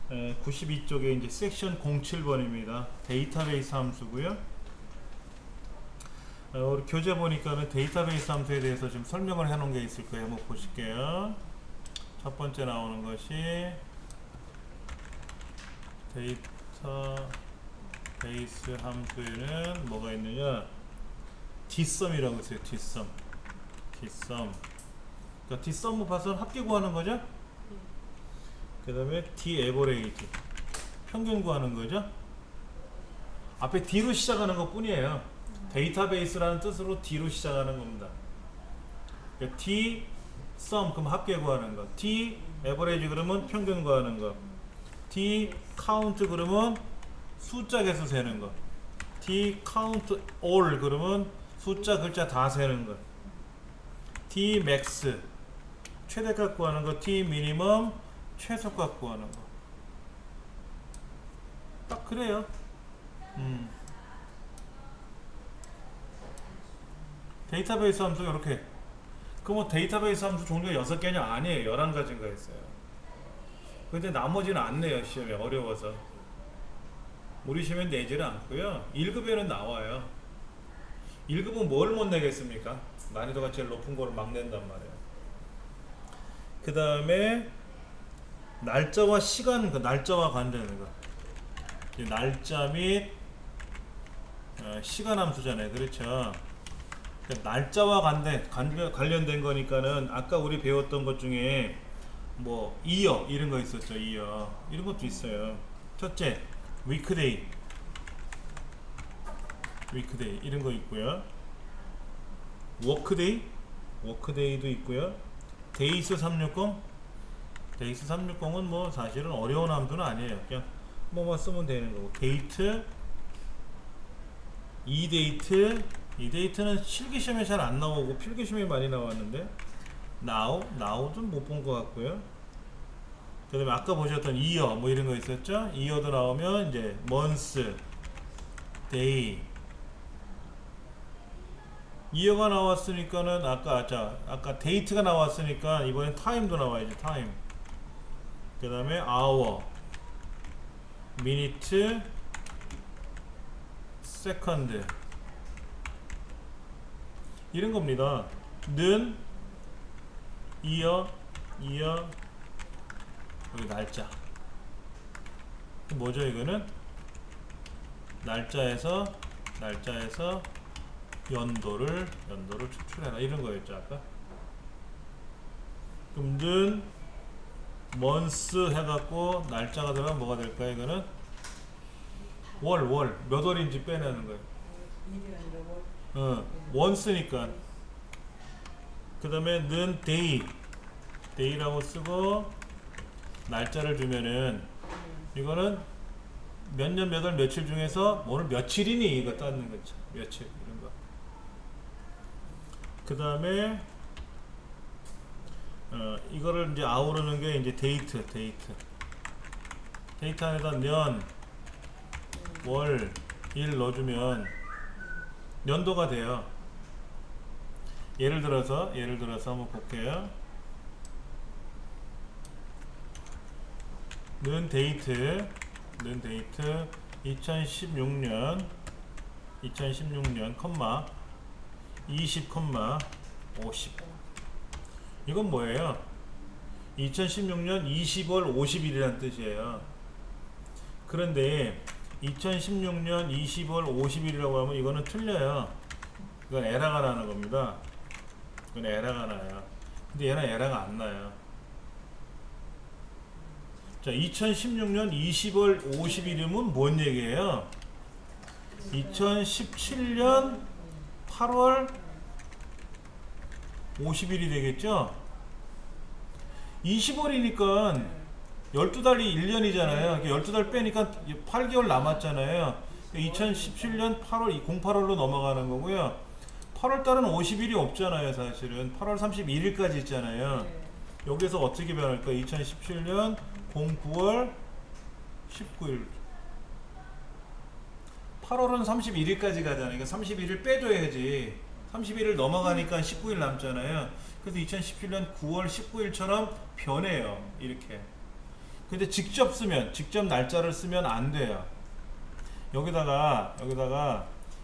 92쪽에 이제 섹션 07번입니다. 데이터베이스 함수고요. 우리 교재 보니까는 데이터베이스 함수에 대해서 좀 설명을 해 놓은 게 있을 거예요. 한번 보실게요. 첫 번째 나오는 것이 데이터베이스 함수에는 뭐가 있느냐? dsum이라고 있어요. dsum. 그러니까 dsum 봐서는 합계 구하는 거죠? 그 다음에 daverage 평균 구하는 거죠. 앞에 d로 시작하는 것 뿐이에요. 데이터베이스라는 뜻으로 d로 시작하는 겁니다. 그러니까 dsum 그럼 합계 구하는 거, daverage 그러면 평균 구하는 거, dcount 그러면 숫자 개수 세는 거, dcount all 그러면 숫자 글자 다 세는 거, dmax 최대값 구하는 거, dminimum 최소값 구하는 거. 딱 그래요. 데이터베이스 함수 이렇게. 그럼 데이터베이스 함수 종류가 6개냐? 아니에요. 11가지인가 했어요. 근데 나머지는 안 내요. 시험에 어려워서. 우리 시험에 내지는 않고요. 1급에는 나와요. 1급은 뭘 못 내겠습니까? 난이도가 제일 높은 거를 막 낸단 말이에요. 그 다음에 날짜와 시간, 그 날짜와 관련된 거. 날짜 및 시간 함수잖아요. 그렇죠? 날짜와 관련된 거니까는 아까 우리 배웠던 것 중에 뭐 이어 이런 거 있었죠. 이어 이런 것도 있어요. 첫째 weekday 이런 거 있고요. workday도 있고요. days 360은 뭐 사실은 어려운 함수는 아니에요. 그냥 뭐만 쓰면 되는 거고. date, 이데이트는 실기시험에 잘 안 나오고 필기시험에 많이 나왔는데 now도 못 본 것 같고요. 그 다음에 아까 보셨던 year 뭐 이런 거 있었죠. year도 나오면 이제 month, day. year가 나왔으니까는 아까 date가 나왔으니까 이번엔 time도 나와야지. time. 그 다음에 hour, minute, second 이런 겁니다. 는, year, 여기 날짜. 뭐죠 이거는? 날짜에서 연도를 추출해라 이런 거였죠 아까. 그럼 는 months 해갖고 날짜가 들어가면 뭐가 될까요? 이거는 월 몇 월인지 빼내는 거예요. once니까. 그 다음에 는 day라고 쓰고 날짜를 주면은 이거는 몇 년 몇 월 며칠 중에서 오늘 며칠이니 이거 따는 거죠. 며칠 이런 거. 그 다음에 이거를 이제 아우르는 게 이제 데이트 안에다 년, 월, 일 넣어주면 연도가 돼요. 예를 들어서 한번 볼게요. 는 데이트 2016년 20, 50 이건 뭐예요? 2016년 20월 50일이라는 뜻이에요. 그런데 2016년 20월 50일이라고 하면 이거는 틀려요. 이건 에러가 나는 겁니다. 이건 에러가 나요. 근데 얘는 에러가 안 나요. 자, 2016년 20월 50일이면 뭔 얘기예요? 2017년 8월 50일이 되겠죠? 20월이니까 12달이 1년이잖아요. 12달 빼니까 8개월 남았잖아요. 2017년 8월 08월로 넘어가는 거고요. 8월달은 50일이 없잖아요. 사실은 8월 31일까지 있잖아요. 여기서 어떻게 변할까? 2017년 09월 19일 8월은 31일까지 가잖아요. 그러니까 31일 빼줘야지. 31일 넘어가니까 19일 남잖아요. 그래서 2017년 9월 19일처럼 변해요. 이렇게 근데 직접 날짜를 쓰면 안 돼요. 여기다가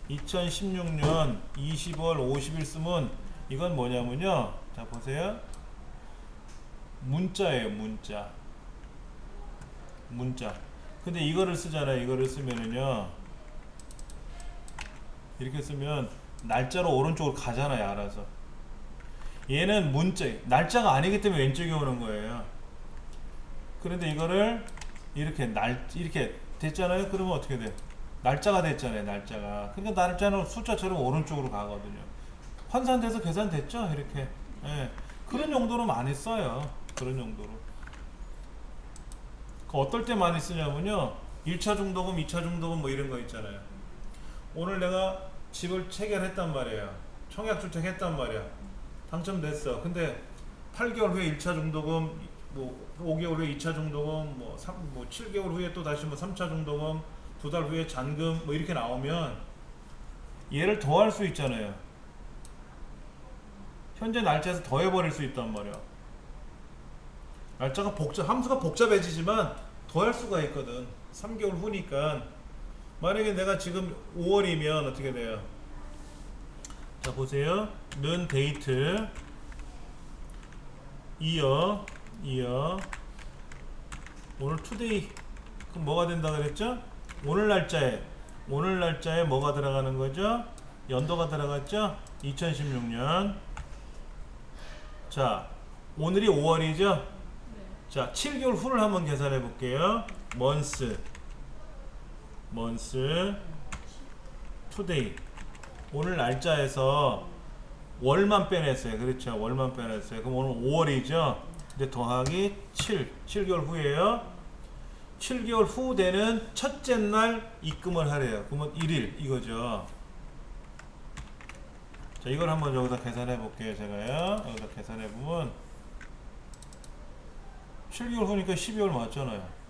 2016년 20월 50일 쓰면 이건 뭐냐면요. 자, 보세요. 문자예요, 문자. 근데 이거를 쓰잖아요. 이거를 쓰면은요. 이렇게 쓰면 날짜로 오른쪽으로 가잖아요, 알아서. 얘는 날짜가 아니기 때문에 왼쪽에 오는 거예요. 그런데 이거를 이렇게 됐잖아요. 그러면 어떻게 돼? 날짜가 됐잖아요, 날짜가. 그러니까 날짜는 숫자처럼 오른쪽으로 가거든요. 환산돼서 계산됐죠, 이렇게. 예. 그런 용도로 많이 써요. 그런 용도로. 어떨 때 많이 쓰냐면요. 1차 중도금, 2차 중도금 뭐 이런 거 있잖아요. 오늘 내가 집을 체결했단 말이에요. 청약주택 했단 말이야. 당첨됐어. 근데 8개월 후에 1차 중도금, 뭐 5개월 후에 2차 중도금, 뭐 7개월 후에 또 다시 뭐 3차 중도금, 2달 후에 잔금 뭐 이렇게 나오면 얘를 더할 수 있잖아요. 현재 날짜에서 더해버릴 수 있단 말이야. 날짜가 함수가 복잡해지지만 더할 수가 있거든. 3개월 후니까. 만약에 내가 지금 5월이면 어떻게 돼요? 자, 보세요. 는 데이트 이어 오늘 투데이. 그럼 뭐가 된다 그랬죠? 오늘 날짜에 뭐가 들어가는 거죠? 연도가 들어갔죠? 2016년. 자, 오늘이 5월이죠? 자, 7개월 후를 한번 계산해 볼게요. month today. 오늘 날짜에서 월만 빼냈어요. 그렇죠? 월만 빼냈어요. 그럼 오늘 5월이죠? 이제 더하기 7개월 후에요. 7개월 후 되는 첫째 날 입금을 하래요. 그러면 1일 이거죠. 자, 이걸 한번 여기다 계산해 볼게요. 제가요. 여기다 계산해 보면 7개월 후니까 12월 맞잖아요.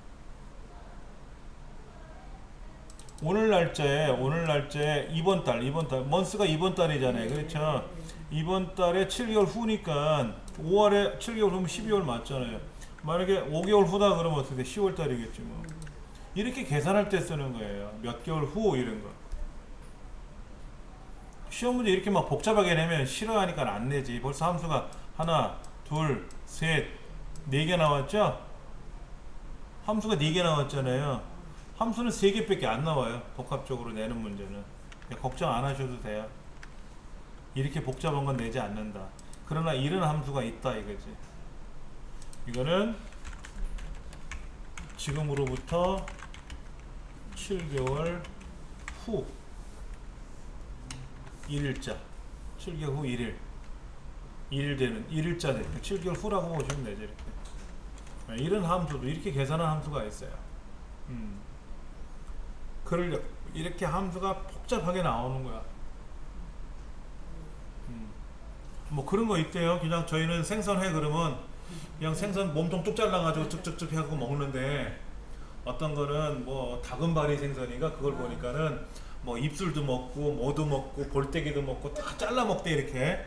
오늘 날짜에 이번 달 먼스가 이번 달이잖아요. 그렇죠? 이번 달에 7개월 후니까 5월에 7개월 후면 12월 맞잖아요. 만약에 5개월 후다 그러면 어떻게 돼? 10월 달이겠지 뭐. 이렇게 계산할 때 쓰는 거예요. 몇 개월 후 이런 거. 시험 문제 이렇게 막 복잡하게 내면 싫어하니까 안 내지. 벌써 함수가 하나, 둘, 셋, 4개 나왔죠? 함수가 4개 나왔잖아요. 함수는 3개밖에 안 나와요. 복합적으로 내는 문제는. 걱정 안 하셔도 돼요. 이렇게 복잡한 건 내지 않는다. 그러나 이런 함수가 있다 이거지. 이거는 지금으로부터 7개월 후 1일자 7개월 후 1일 1일 되는 1일자 되는 7개월 후라고 보시면 되죠. 이렇게. 이런 함수도 이렇게 계산한 함수가 있어요. 이렇게 함수가 복잡하게 나오는 거야. 뭐 그런 거 있대요. 그냥 저희는 생선회 그러면 그냥 생선 몸통 뚝 잘라가지고 쭉쭉쭉 해갖고 먹는데 어떤 거는 뭐 다금바리 생선인가 그걸 보니까는 뭐 입술도 먹고 모도 먹고 골때기도 먹고 다 잘라 먹대 이렇게.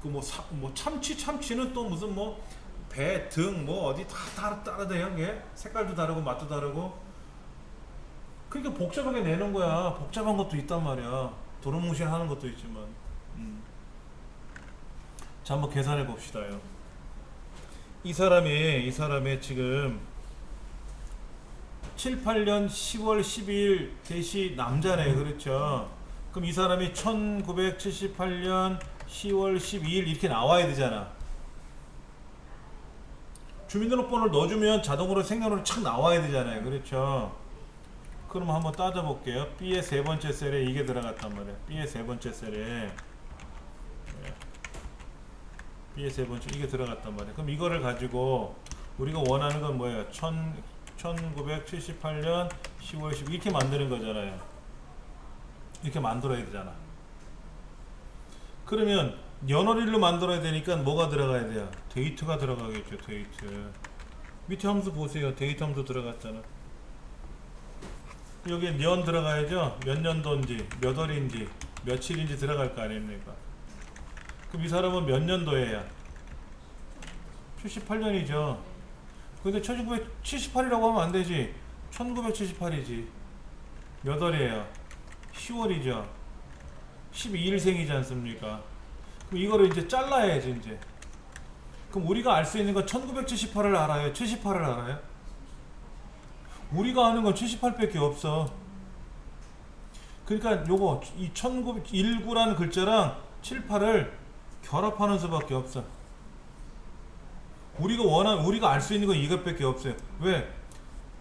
그 뭐 참치는 또 무슨 뭐 배, 등, 뭐 어디 다 다르대요. 이게 색깔도 다르고 맛도 다르고. 그러니까 복잡하게 내는 거야. 복잡한 것도 있단 말이야. 도루묵실 하는 것도 있지만. 자, 한번 계산해 봅시다요. 이 사람이 지금 7, 8년 10월 12일 대시 남자네. 그렇죠? 그럼 이 사람이 1978년 10월 12일 이렇게 나와야 되잖아. 주민등록번호를 넣어주면 자동으로 생년월일 착 나와야 되잖아요. 그렇죠? 그럼 한번 따져볼게요. B의 세 번째 셀에 이게 들어갔단 말이에요. B의 세 번째 셀에 B의 세 번째 이게 들어갔단 말이에요. 그럼 이거를 가지고 우리가 원하는 건 뭐예요? 1978년 10월 10일 이렇게 만드는 거잖아요. 이렇게 만들어야 되잖아. 그러면 연월일로 만들어야 되니까 뭐가 들어가야 돼요? 데이트가 들어가겠죠. 데이트. 밑에 함수 보세요. 데이트 함수 들어갔잖아. 여기에 년 들어가야죠. 몇 년도인지 몇 월인지 며칠인지 들어갈 거 아닙니까? 그럼 이 사람은 몇 년도에야? 78년이죠. 근데 1978이라고 하면 안 되지. 1978이지. 몇 월이에요? 10월이죠. 12일생이지 않습니까? 그럼 이거를 이제 잘라야지, 이제. 그럼 우리가 알 수 있는 건 1978을 알아요? 78을 알아요? 우리가 아는 건 78밖에 없어. 그러니까 요거 이 1919라는 글자랑 78을 결합하는 수밖에 없어. 우리가 알 수 있는 건 이것밖에 없어요. 왜?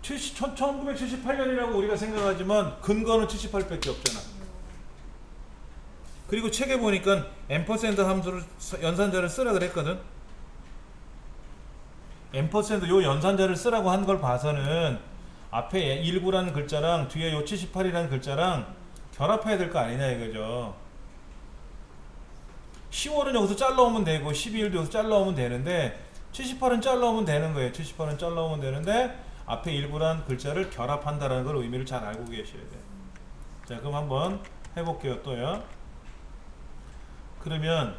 1978년이라고 우리가 생각하지만 근거는 78밖에 없잖아. 그리고 책에 보니까 앰퍼센드 함수를 연산자를 쓰라 그랬거든. 앰퍼센드 요 연산자를 쓰라고 한 걸 봐서는 앞에 19라는 글자랑 뒤에 요 78이라는 글자랑 결합해야 될 거 아니냐 이거죠. 10월은 여기서 잘라오면 되고 12일도 여기서 잘라오면 되는데 78은 잘라오면 되는 거예요. 78은 잘라오면 되는데 앞에 19라는 글자를 결합한다는 걸 의미를 잘 알고 계셔야 돼요. 자, 그럼 한번 해볼게요. 또요. 그러면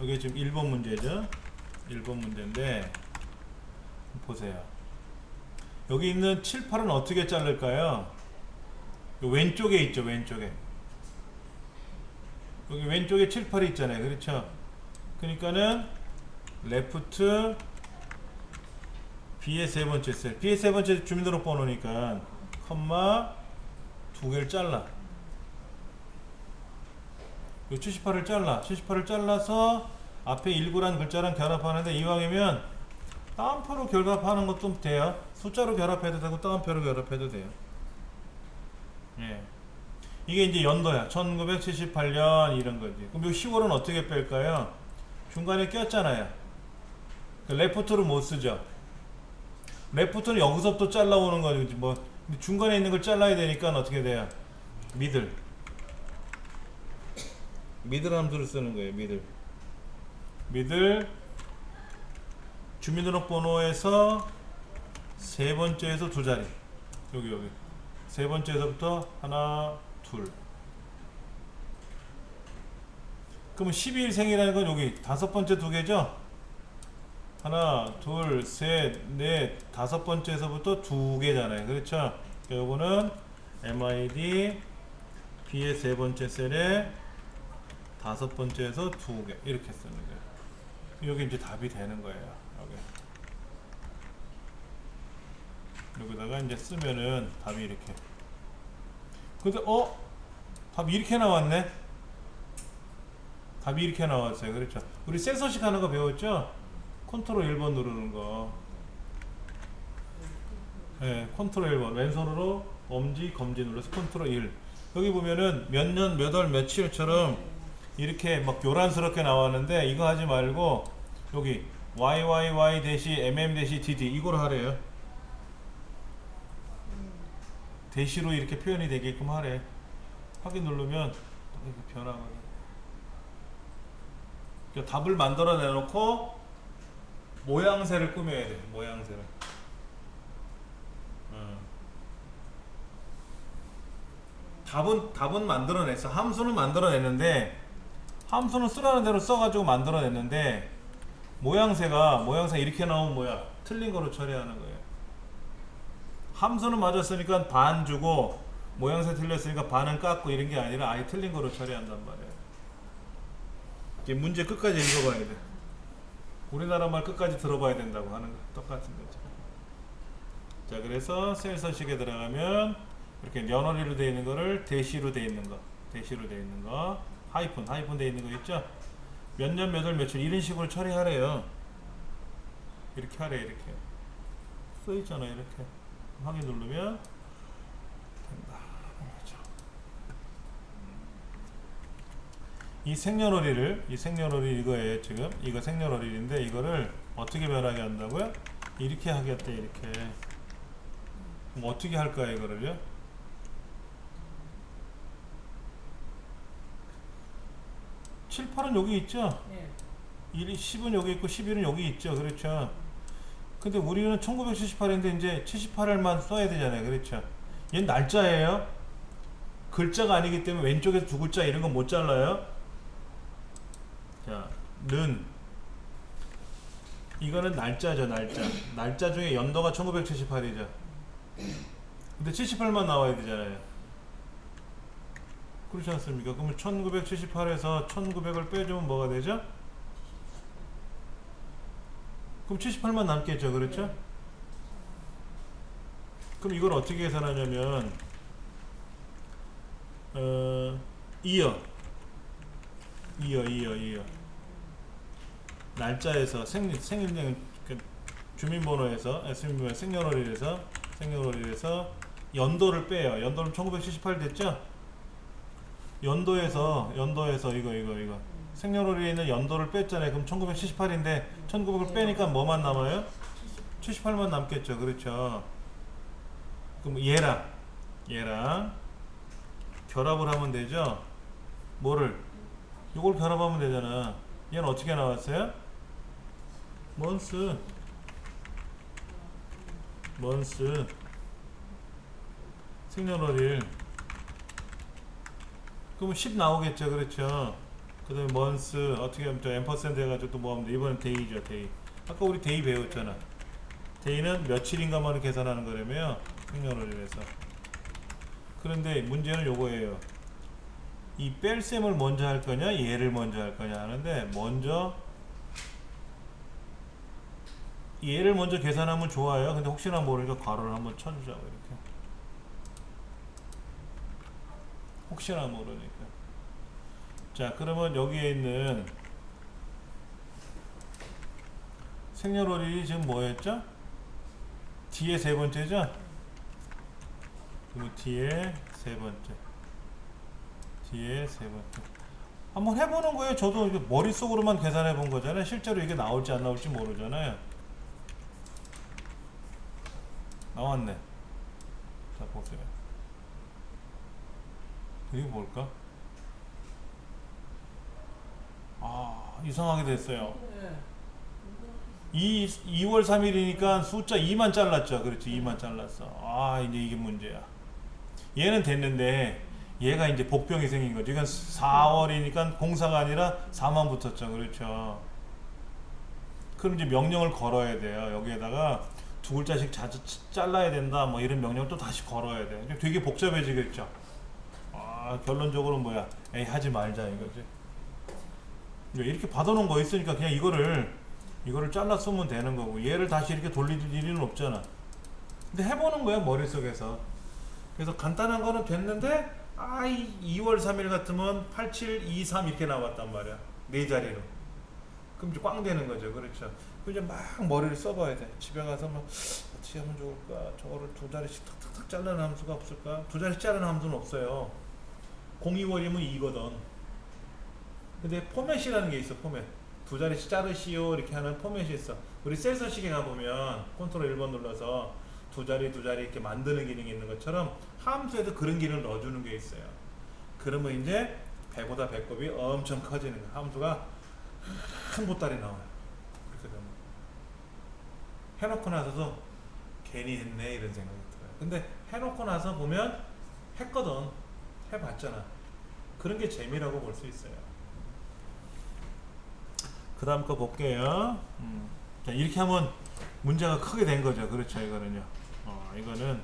이게 지금 1번 문제죠. 1번 문제인데 보세요. 여기 있는 7, 8은 어떻게 자를까요? 왼쪽에 있죠. 왼쪽에 여기 왼쪽에 7, 8이 있잖아요. 그렇죠? 그러니까는 레프트 B의 세 번째 셀, B의 세 번째 주민등록번호니까 컴마 두 개를 잘라. 요 78을 잘라. 78을 잘라서 앞에 19라는 글자랑 결합하는데 이왕이면 따옴표로 결합하는 것도 돼요. 숫자로 결합해도 되고 따옴표로 결합해도 돼요. 예. 이게 이제 연도야. 1978년 이런 거지. 그럼 요 10월은 어떻게 뺄까요? 중간에 꼈잖아요. 레프트를 못 쓰죠. 레프트는 여기서부터 잘라오는 거지. 뭐 중간에 있는 걸 잘라야 되니까 어떻게 돼요? 미들 함수를 쓰는 거예요. 미들 주민등록번호에서 세 번째에서 두 자리. 여기 세 번째에서부터 하나, 둘. 그러면 12일생이라는 건 여기 다섯 번째 두 개죠? 하나, 둘, 셋, 넷, 다섯 번째에서부터 두 개잖아요. 그렇죠? 그러니까 요거는 MID B의 세 번째 셀에 다섯 번째에서 두 개. 이렇게 쓰는 거예요. 여기 이제 답이 되는 거예요. 여기다가 이제 쓰면은 답이 이렇게. 근데 답이 이렇게 나왔네. 답이 이렇게 나왔어요. 그렇죠? 우리 센서식 하는 거 배웠죠? 컨트롤 1번 누르는 거. 네, 컨트롤 1번 왼손으로 엄지 검지 눌러서 컨트롤 1. 여기 보면은 몇 년 몇 월 며칠처럼 이렇게 막 요란스럽게 나왔는데 이거 하지 말고 여기 YYY-MM-DD 이걸 하래요. 대시로 이렇게 표현이 되게끔 하래. 확인 누르면 이렇게 변하거든. 그러니까 답을 만들어 내놓고 모양새를 꾸며야 돼. 모양새를. 답은 만들어냈어. 함수는 만들어냈는데 함수는 쓰라는 대로 써가지고 만들어냈는데 모양새가 이렇게 나오면 뭐야? 틀린 거로 처리하는 거예요. 함수는 맞았으니까 반 주고 모양새 틀렸으니까 반은 깎고 이런 게 아니라 아예 틀린 거로 처리한단 말이에요. 이제 문제 끝까지 읽어봐야 돼. 우리나라 말 끝까지 들어봐야 된다고 하는 거 똑같은 거죠. 자, 그래서 셀 서식에 들어가면 이렇게 연어리로 되어 있는 거를 대시로 되어 있는 거, 하이픈 되어 있는 거 있죠? 몇 년, 몇 월, 며칠 이런 식으로 처리하래요. 이렇게 하래. 이렇게 써 있잖아요. 이렇게 확인 누르면 된다. 그렇죠. 이 생년월일 이거예요. 지금 이거 생년월일인데 이거를 어떻게 변하게 한다고요? 이렇게 하겠대. 이렇게. 그럼 어떻게 할까요? 이거를요? 7, 8은 여기 있죠? 네. 10은 여기 있고 11은 여기 있죠. 그렇죠? 근데 우리는 1978인데 이제 78일만 써야 되잖아요. 그렇죠? 얘는 날짜예요. 글자가 아니기 때문에 왼쪽에서 두 글자 이런 건 못 잘라요. 자, 는 이거는 날짜죠, 날짜. 날짜 중에 연도가 1978이죠. 근데 78만 나와야 되잖아요. 그렇지 않습니까? 그러면 1978에서 1900을 빼주면 뭐가 되죠? 그럼 78만 남겠죠, 그렇죠? 그럼 이걸 어떻게 계산하냐면 이어 날짜에서 생일년 주민번호에서 생년월일에서 연도를 빼요. 연도는 1978 됐죠? 연도에서 이거 생년월일에 있는 연도를 뺐잖아요. 그럼 1978인데 1900을 빼니까 뭐만 남아요? 78만 남겠죠. 그렇죠. 그럼 얘랑 결합을 하면 되죠. 뭐를? 이걸 결합하면 되잖아. 얘는 어떻게 나왔어요? 먼스 생년월일. 그러면 10 나오겠죠. 그렇죠. 그 다음에 먼스 어떻게 하면 또 앰퍼센드 해가지고 또 뭐 하면 돼? 이번엔 데이죠. 데이. 아까 우리 데이 배웠잖아. 데이는 며칠인가만을 계산하는 거라며요. 생년월일에서. 그런데 문제는 요거예요. 이 뺄셈을 먼저 할 거냐 얘를 먼저 할 거냐 하는데, 먼저 얘를 먼저 계산하면 좋아요. 근데 혹시나 모르니까 괄호를 한번 쳐주자고, 이렇게. 혹시나 모르니까. 자, 그러면 여기에 있는 생년월일이 지금 뭐였죠? D의 세 번째죠? 그리고 D의 세 번째. 한번 해보는 거예요. 저도 이게 머릿속으로만 계산해 본 거잖아요. 실제로 이게 나올지 안 나올지 모르잖아요. 나왔네. 자, 보세요. 이게 뭘까? 이상하게 됐어요. 2월 3일이니까 숫자 2만 잘랐죠. 그렇지, 2만 잘랐어. 이제 이게 문제야. 얘는 됐는데 얘가 이제 복병이 생긴 거죠. 이건 4월이니까 공사가 아니라 4만 붙었죠. 그렇죠. 그럼 이제 명령을 걸어야 돼요. 여기에다가 두 글자씩 자주 잘라야 된다, 뭐 이런 명령을 또 다시 걸어야 돼. 되게 복잡해지겠죠. 결론적으로 뭐야? 에이, 하지 말자 이거지. 이렇게 받아놓은 거 있으니까 그냥 이거를 잘라 쓰면 되는 거고, 얘를 다시 이렇게 돌릴 일은 없잖아. 근데 해보는 거야, 머릿속에서. 그래서 간단한 거는 됐는데 2월 3일 같으면 8723 이렇게 나왔단 말이야. 네 자리로. 그럼 이제 꽝 되는 거죠. 그렇죠. 그럼 이제 막 머리를 써봐야 돼. 집에 가서 막 어떻게 하면 좋을까? 저거를 두 자리씩 탁탁탁 자르는 함수가 없을까? 두 자리씩 자르는 함수는 없어요. 02월이면 2거든. 근데 포맷이라는 게 있어. 포맷. 두 자리씩 자르시오 이렇게 하는 포맷이 있어. 우리 셀서식에 가보면 컨트롤 1번 눌러서 두 자리 이렇게 만드는 기능이 있는 것처럼 함수에도 그런 기능을 넣어주는 게 있어요. 그러면 이제 배보다 배꼽이 엄청 커지는 거야. 함수가 큰 보따리 나와요. 그렇게 되면 해놓고 나서도 괜히 했네 이런 생각이 들어요. 근데 해놓고 나서 보면 했거든. 해봤잖아. 그런 게 재미라고 볼 수 있어요. 그 다음 거 볼게요. 자, 이렇게 하면 문제가 크게 된 거죠. 그렇죠. 이거는요. 이거는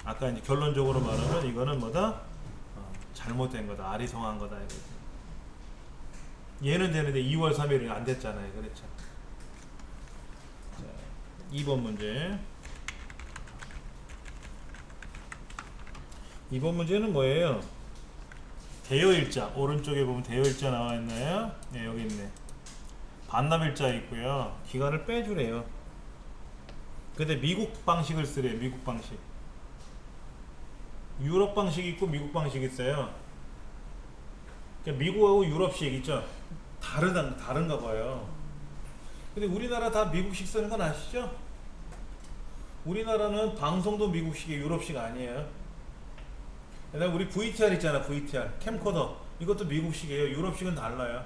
아까 이제 결론적으로 말하면 이거는 뭐다? 잘못된 거다. 아리송한 거다. 이거지. 얘는 되는데 2월 3일이 안 됐잖아요. 그렇죠. 자, 2번 문제. 2번 문제는 뭐예요? 대여일자. 오른쪽에 보면 대여일자 나와 있나요? 네, 여기 있네. 반납일자 있고요. 기간을 빼주래요. 근데 미국 방식을 쓰래요. 미국 방식. 유럽 방식이 있고 미국 방식이 있어요. 그러니까 미국하고 유럽식 있죠. 다른가 봐요. 근데 우리나라 다 미국식 쓰는 건 아시죠? 우리나라는 방송도 미국식이에요. 유럽식 아니에요. 그다음에 우리 VTR 있잖아. VTR 캠코더 이것도 미국식이에요. 유럽식은 달라요.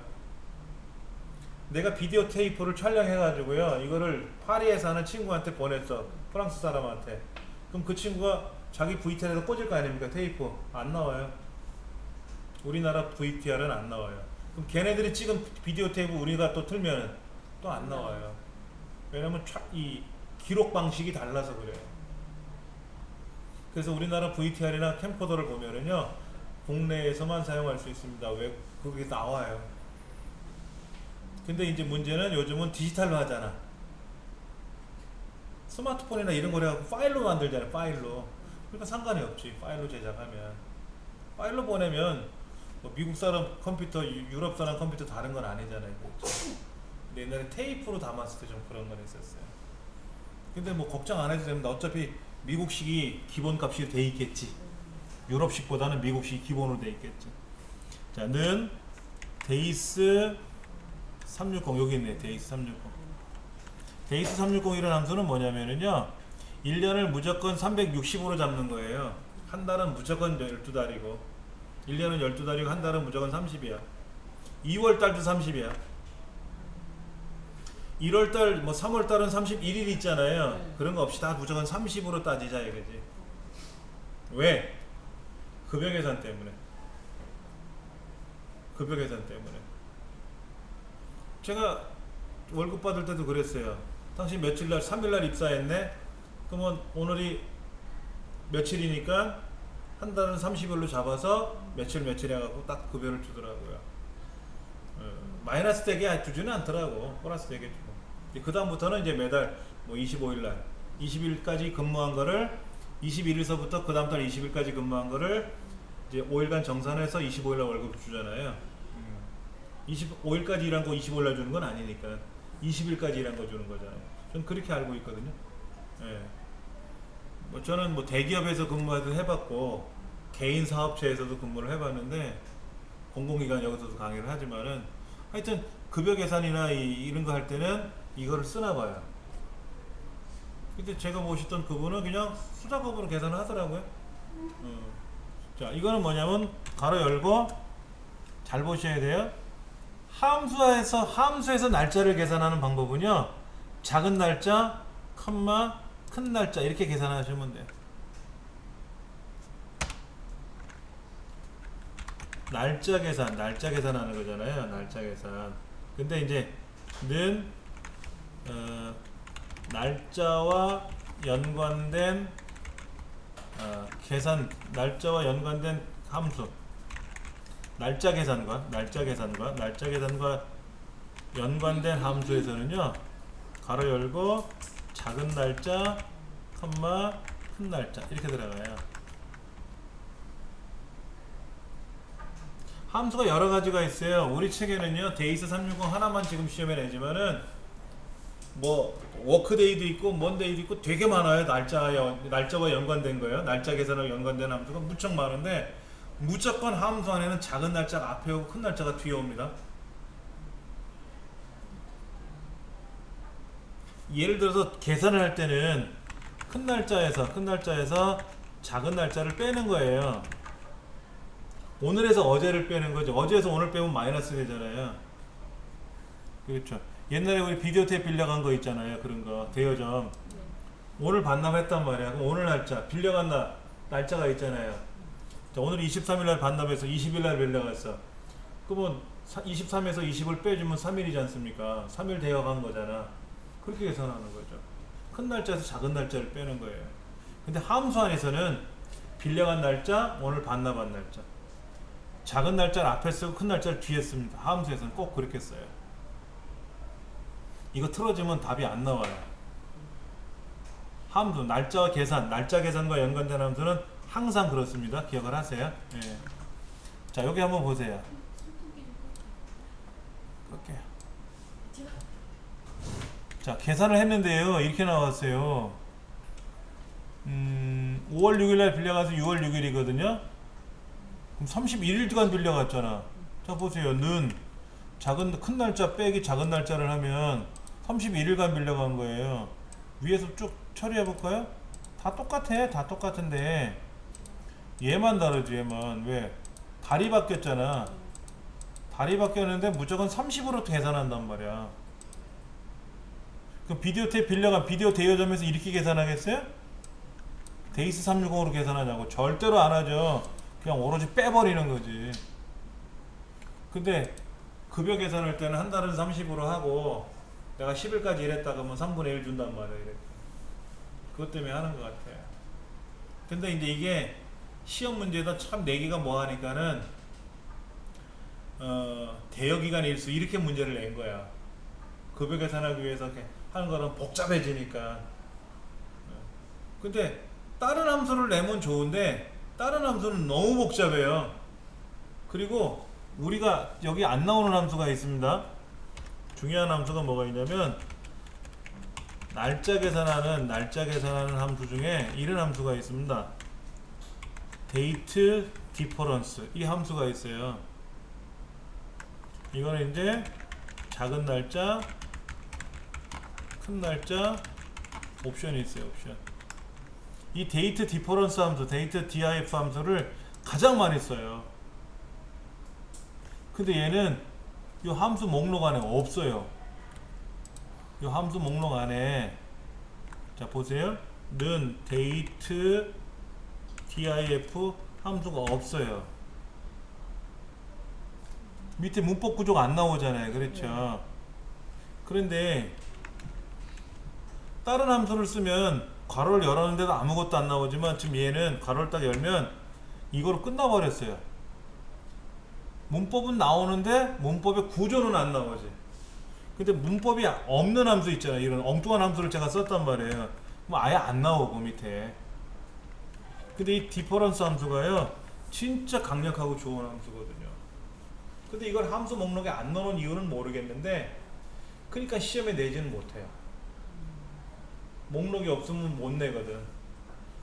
내가 비디오 테이프를 촬영해가지고요, 이거를 파리에 사는 친구한테 보냈어. 프랑스 사람한테. 그럼 그 친구가 자기 VTR에서 꽂을 거 아닙니까? 테이프 안 나와요. 우리나라 VTR은 안 나와요. 그럼 걔네들이 찍은 비디오 테이프 우리가 또 틀면 또 안 나와요. 왜냐면 이 기록 방식이 달라서 그래요. 그래서 우리나라 VTR이나 캠코더를 보면은요, 국내에서만 사용할 수 있습니다. 왜 그게 나와요. 근데 이제 문제는 요즘은 디지털로 하잖아. 스마트폰이나 이런 거래 갖고 파일로 만들잖아요. 파일로. 그러니까 상관이 없지. 파일로 제작하면. 파일로 보내면 뭐 미국 사람 컴퓨터, 유럽 사람 컴퓨터 다른 건 아니잖아요. 그렇죠? 근데 옛날에 테이프로 담았을 때 좀 그런 건 있었어요. 근데 뭐 걱정 안 해도 됩니다. 어차피 미국식이 기본값이 돼 있겠지. 유럽식보다는 미국식이 기본으로 돼 있겠지. 자, 는 데이스 360 여기 있네. 데이스 360. 데이스 360이라는 함수는 뭐냐면은요, 1년을 무조건 360으로 잡는 거예요. 한 달은 무조건 12달이고 1년은 12달이고 한 달은 무조건 30이야. 2월달도 30이야. 1월달 뭐 3월달은 31일 있잖아요. 그런 거 없이 다 무조건 30으로 따지자 이거지. 왜? 급여 계산 때문에. 급여 계산 때문에. 제가 월급 받을 때도 그랬어요. 당신 며칠날 3일날 입사했네? 그러면 오늘이 며칠이니까 한 달은 30일로 잡아서 며칠 해갖고 딱 급여를 주더라고요. 마이너스 되게 주지는 않더라고. 플러스 되게 주고. 그 다음부터는 이제 매달 뭐 25일날 20일까지 근무한 거를 21일서부터 그 다음 달 20일까지 근무한 거를 이제 5일간 정산해서 25일날 월급 주잖아요. 25일까지 일한 거 25일날 주는 건 아니니까 20일까지 일한 거 주는 거잖아요. 전 그렇게 알고 있거든요. 예. 뭐 저는 뭐 대기업에서 근무해도 해봤고 개인 사업체에서도 근무를 해봤는데 공공기관 여기서도 강의를 하지만은 하여튼 급여 계산이나 이런 거 할 때는 이거를 쓰나 봐요. 근데 제가 모셨던 그분은 그냥 수작업으로 계산을 하더라고요. 자, 이거는 뭐냐면 가로 열고 잘 보셔야 돼요. 함수에서 날짜를 계산하는 방법은요, 작은 날짜, 컴마, 큰 날짜 이렇게 계산하시면 돼요. 날짜 계산하는 거잖아요. 날짜 계산. 근데 이제 는 날짜와 연관된 날짜와 연관된 함수. 날짜 계산과 연관된 함수에서는요, 가로 열고 작은 날짜, 컴마, 큰 날짜 이렇게 들어가요. 함수가 여러 가지가 있어요. 우리 책에는요, 데이스 360 하나만 지금 시험에 내지만은 뭐 워크데이도 있고 먼데이도 있고 되게 많아요. 날짜와 연관된 거예요. 날짜 계산하고 연관된 함수가 무척 많은데 무조건 함수 안에는 작은 날짜가 앞에 오고 큰 날짜가 뒤에 옵니다. 예를 들어서 계산을 할 때는 큰 날짜에서 작은 날짜를 빼는 거예요. 오늘에서 어제를 빼는 거죠. 어제에서 오늘 빼면 마이너스 되잖아요. 그렇죠. 옛날에 우리 비디오 테이프 빌려간 거 있잖아요. 그런 거 대여점. 오늘 반납했단 말이야. 그럼 오늘 날짜 빌려간 날짜가 있잖아요. 자, 오늘 23일날 반납해서 20일날 빌려갔어. 그러면 23에서 20을 빼주면 3일이지 않습니까? 3일 대여간 거잖아. 그렇게 계산하는 거죠. 큰 날짜에서 작은 날짜를 빼는 거예요. 근데 함수 안에서는 빌려간 날짜, 오늘 반납한 날짜, 작은 날짜를 앞에 쓰고 큰 날짜를 뒤에 씁니다. 함수에서는 꼭 그렇게 써요. 이거 틀어지면 답이 안 나와요. 함수, 날짜 계산과 연관된 함수는 항상 그렇습니다. 기억을 하세요. 예. 자, 여기 한번 보세요. 그렇게. 자, 계산을 했는데요, 이렇게 나왔어요. 5월 6일날 빌려가서 6월 6일이거든요. 그럼 31일간 빌려갔잖아. 자, 보세요. 는 큰 날짜 빼기 작은 날짜를 하면 31일간 빌려간 거예요. 위에서 쭉 처리해 볼까요? 다 똑같아. 다 똑같은데 얘만 다르지. 얘만. 왜? 달이 바뀌었잖아. 달이 바뀌었는데 무조건 30으로 계산한단 말이야. 그럼 비디오 테이프 빌려간 비디오 대여점에서 이렇게 계산하겠어요? 데이스 360으로 계산하냐고. 절대로 안 하죠. 그냥 오로지 빼버리는 거지. 근데 급여 계산할 때는 한 달은 30으로 하고 내가 10일까지 일했다 그러면 3분의 1 준단 말이에요. 이렇게. 그것 때문에 하는 것 같아요. 근데 이제 이게 시험 문제도 참 내기가 뭐하니까는 대여기간 일수 이렇게 문제를 낸 거야. 급여 계산하기 위해서 이렇게 하는 거는 복잡해지니까. 근데 다른 함수를 내면 좋은데 다른 함수는 너무 복잡해요. 그리고 우리가 여기 안 나오는 함수가 있습니다. 중요한 함수가 뭐가 있냐면 날짜 계산하는 함수 중에 이런 함수가 있습니다. 데이트 디퍼런스 이 함수가 있어요. 이거는 이제 작은 날짜, 큰 날짜 옵션이 있어요. 옵션. 이 데이트 디퍼런스 함수, 데이트 diff 함수를 가장 많이 써요. 근데 얘는 이 함수 목록 안에 없어요. 이 함수 목록 안에 자 보세요. 는 데이트 diff 함수가 없어요. 밑에 문법 구조가 안 나오잖아요. 그렇죠. 그런데 다른 함수를 쓰면 괄호를 열었는데도 아무것도 안 나오지만 지금 얘는 괄호를 딱 열면 이거로 끝나버렸어요. 문법은 나오는데 문법의 구조는 안 나오지. 근데 문법이 없는 함수 있잖아요. 이런 엉뚱한 함수를 제가 썼단 말이에요. 뭐 아예 안 나오고 밑에. 근데 이 디퍼런스 함수가요 진짜 강력하고 좋은 함수거든요. 근데 이걸 함수 목록에 안 넣는 이유는 모르겠는데 그러니까 시험에 내지는 못해요. 목록이 없으면 못 내거든.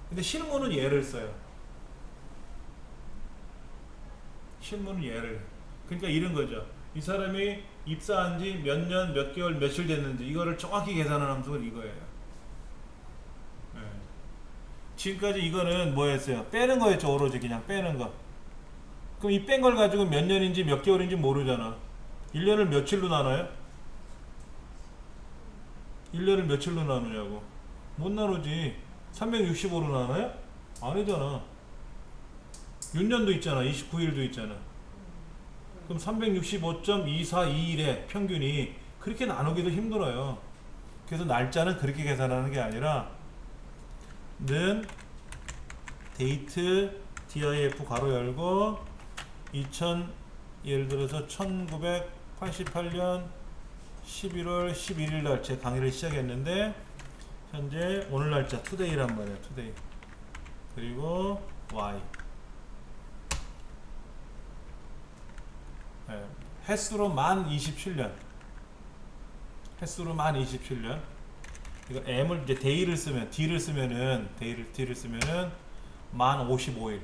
근데 실무는 얘를 써요. 실무는 얘를. 그러니까 이런 거죠. 이 사람이 입사한 지 몇 년, 몇 개월, 며칠 됐는지 이거를 정확히 계산하는 함수가 이거예요. 네. 지금까지 이거는 뭐였어요? 빼는 거였죠. 오로지 그냥 빼는 거. 그럼 이 뺀 걸 가지고 몇 년인지 몇 개월인지 모르잖아. 1년을 며칠로 나눠요? 1년을 며칠로 나누냐고. 못 나누지. 365로 나눠요? 아니잖아. 6년도 있잖아. 29일도 있잖아. 그럼 365.2421의 평균이 그렇게 나누기도 힘들어요. 그래서 날짜는 그렇게 계산하는 게 아니라 는 데이트 diff 괄호 열고 2000 예를 들어서 1988년 11월 11일 날 제 강의를 시작했는데 현재 오늘 날짜 today란 말이에요. today. 그리고 y. 네. 횟수로 만 27년. 횟수로 만 27년. 이거 m을 이제 day를 쓰면 d를 쓰면은 d를 쓰면은 만 55일.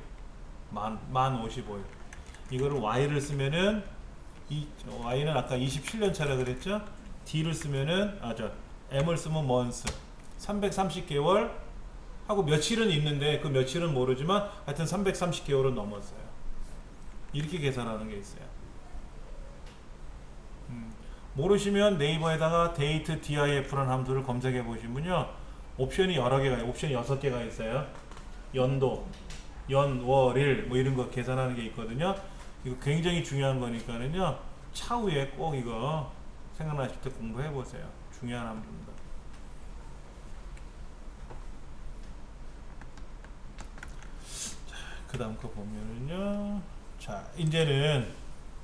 만 55일. 이거를 y를 쓰면은 이 y는 아까 27년 차라 그랬죠? d를 쓰면은 m을 쓰면 months 330개월 하고 며칠은 있는데 그 며칠은 모르지만 하여튼 330개월은 넘었어요. 이렇게 계산하는 게 있어요. 모르시면 네이버에다가 date diff라는 함수를 검색해 보시면요 옵션이 여러 개가 옵션이 6개가 있어요. 연도, 연, 월, 일 뭐 이런 거 계산하는 게 있거든요. 이거 굉장히 중요한 거니까는요 차후에 꼭 이거 생각나실 때 공부해 보세요. 중요한 함수입니다. 그 다음 거 보면은요 자 이제는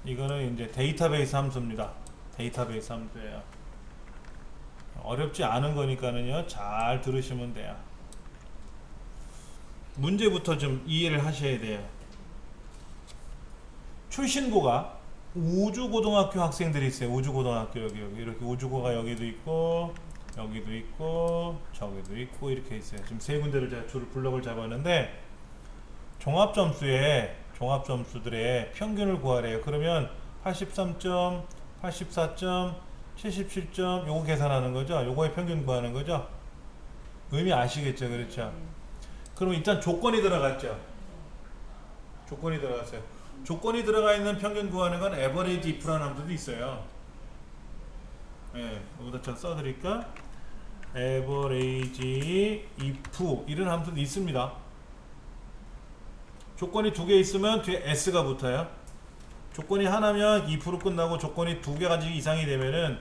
이거는 이제 데이터베이스 함수입니다. 데이터베이스 함수예요. 어렵지 않은 거니까는요 잘 들으시면 돼요. 문제부터 좀 이해를 하셔야 돼요. 출신고가 우주고등학교 학생들이 있어요. 우주고등학교 여기 이렇게 우주고가 여기도 있고 여기도 있고 저기도 있고 이렇게 있어요. 지금 세 군데를 제가 줄 블럭을 잡았는데 종합점수들의 평균을 구하래요. 그러면 83점, 84점, 77점 요거 계산하는 거죠. 요거의 평균 구하는 거죠. 의미 아시겠죠? 그렇죠? 그럼 일단 조건이 들어갔죠. 조건이 들어갔어요. 조건이 들어가 있는 평균 구하는 건 average if라는 함수도 있어요. 예, 여기다 좀 써드릴까? average if 이런 함수도 있습니다. 조건이 두 개 있으면 뒤에 s가 붙어요. 조건이 하나면 if로 끝나고 조건이 두 개 가지 이상이 되면은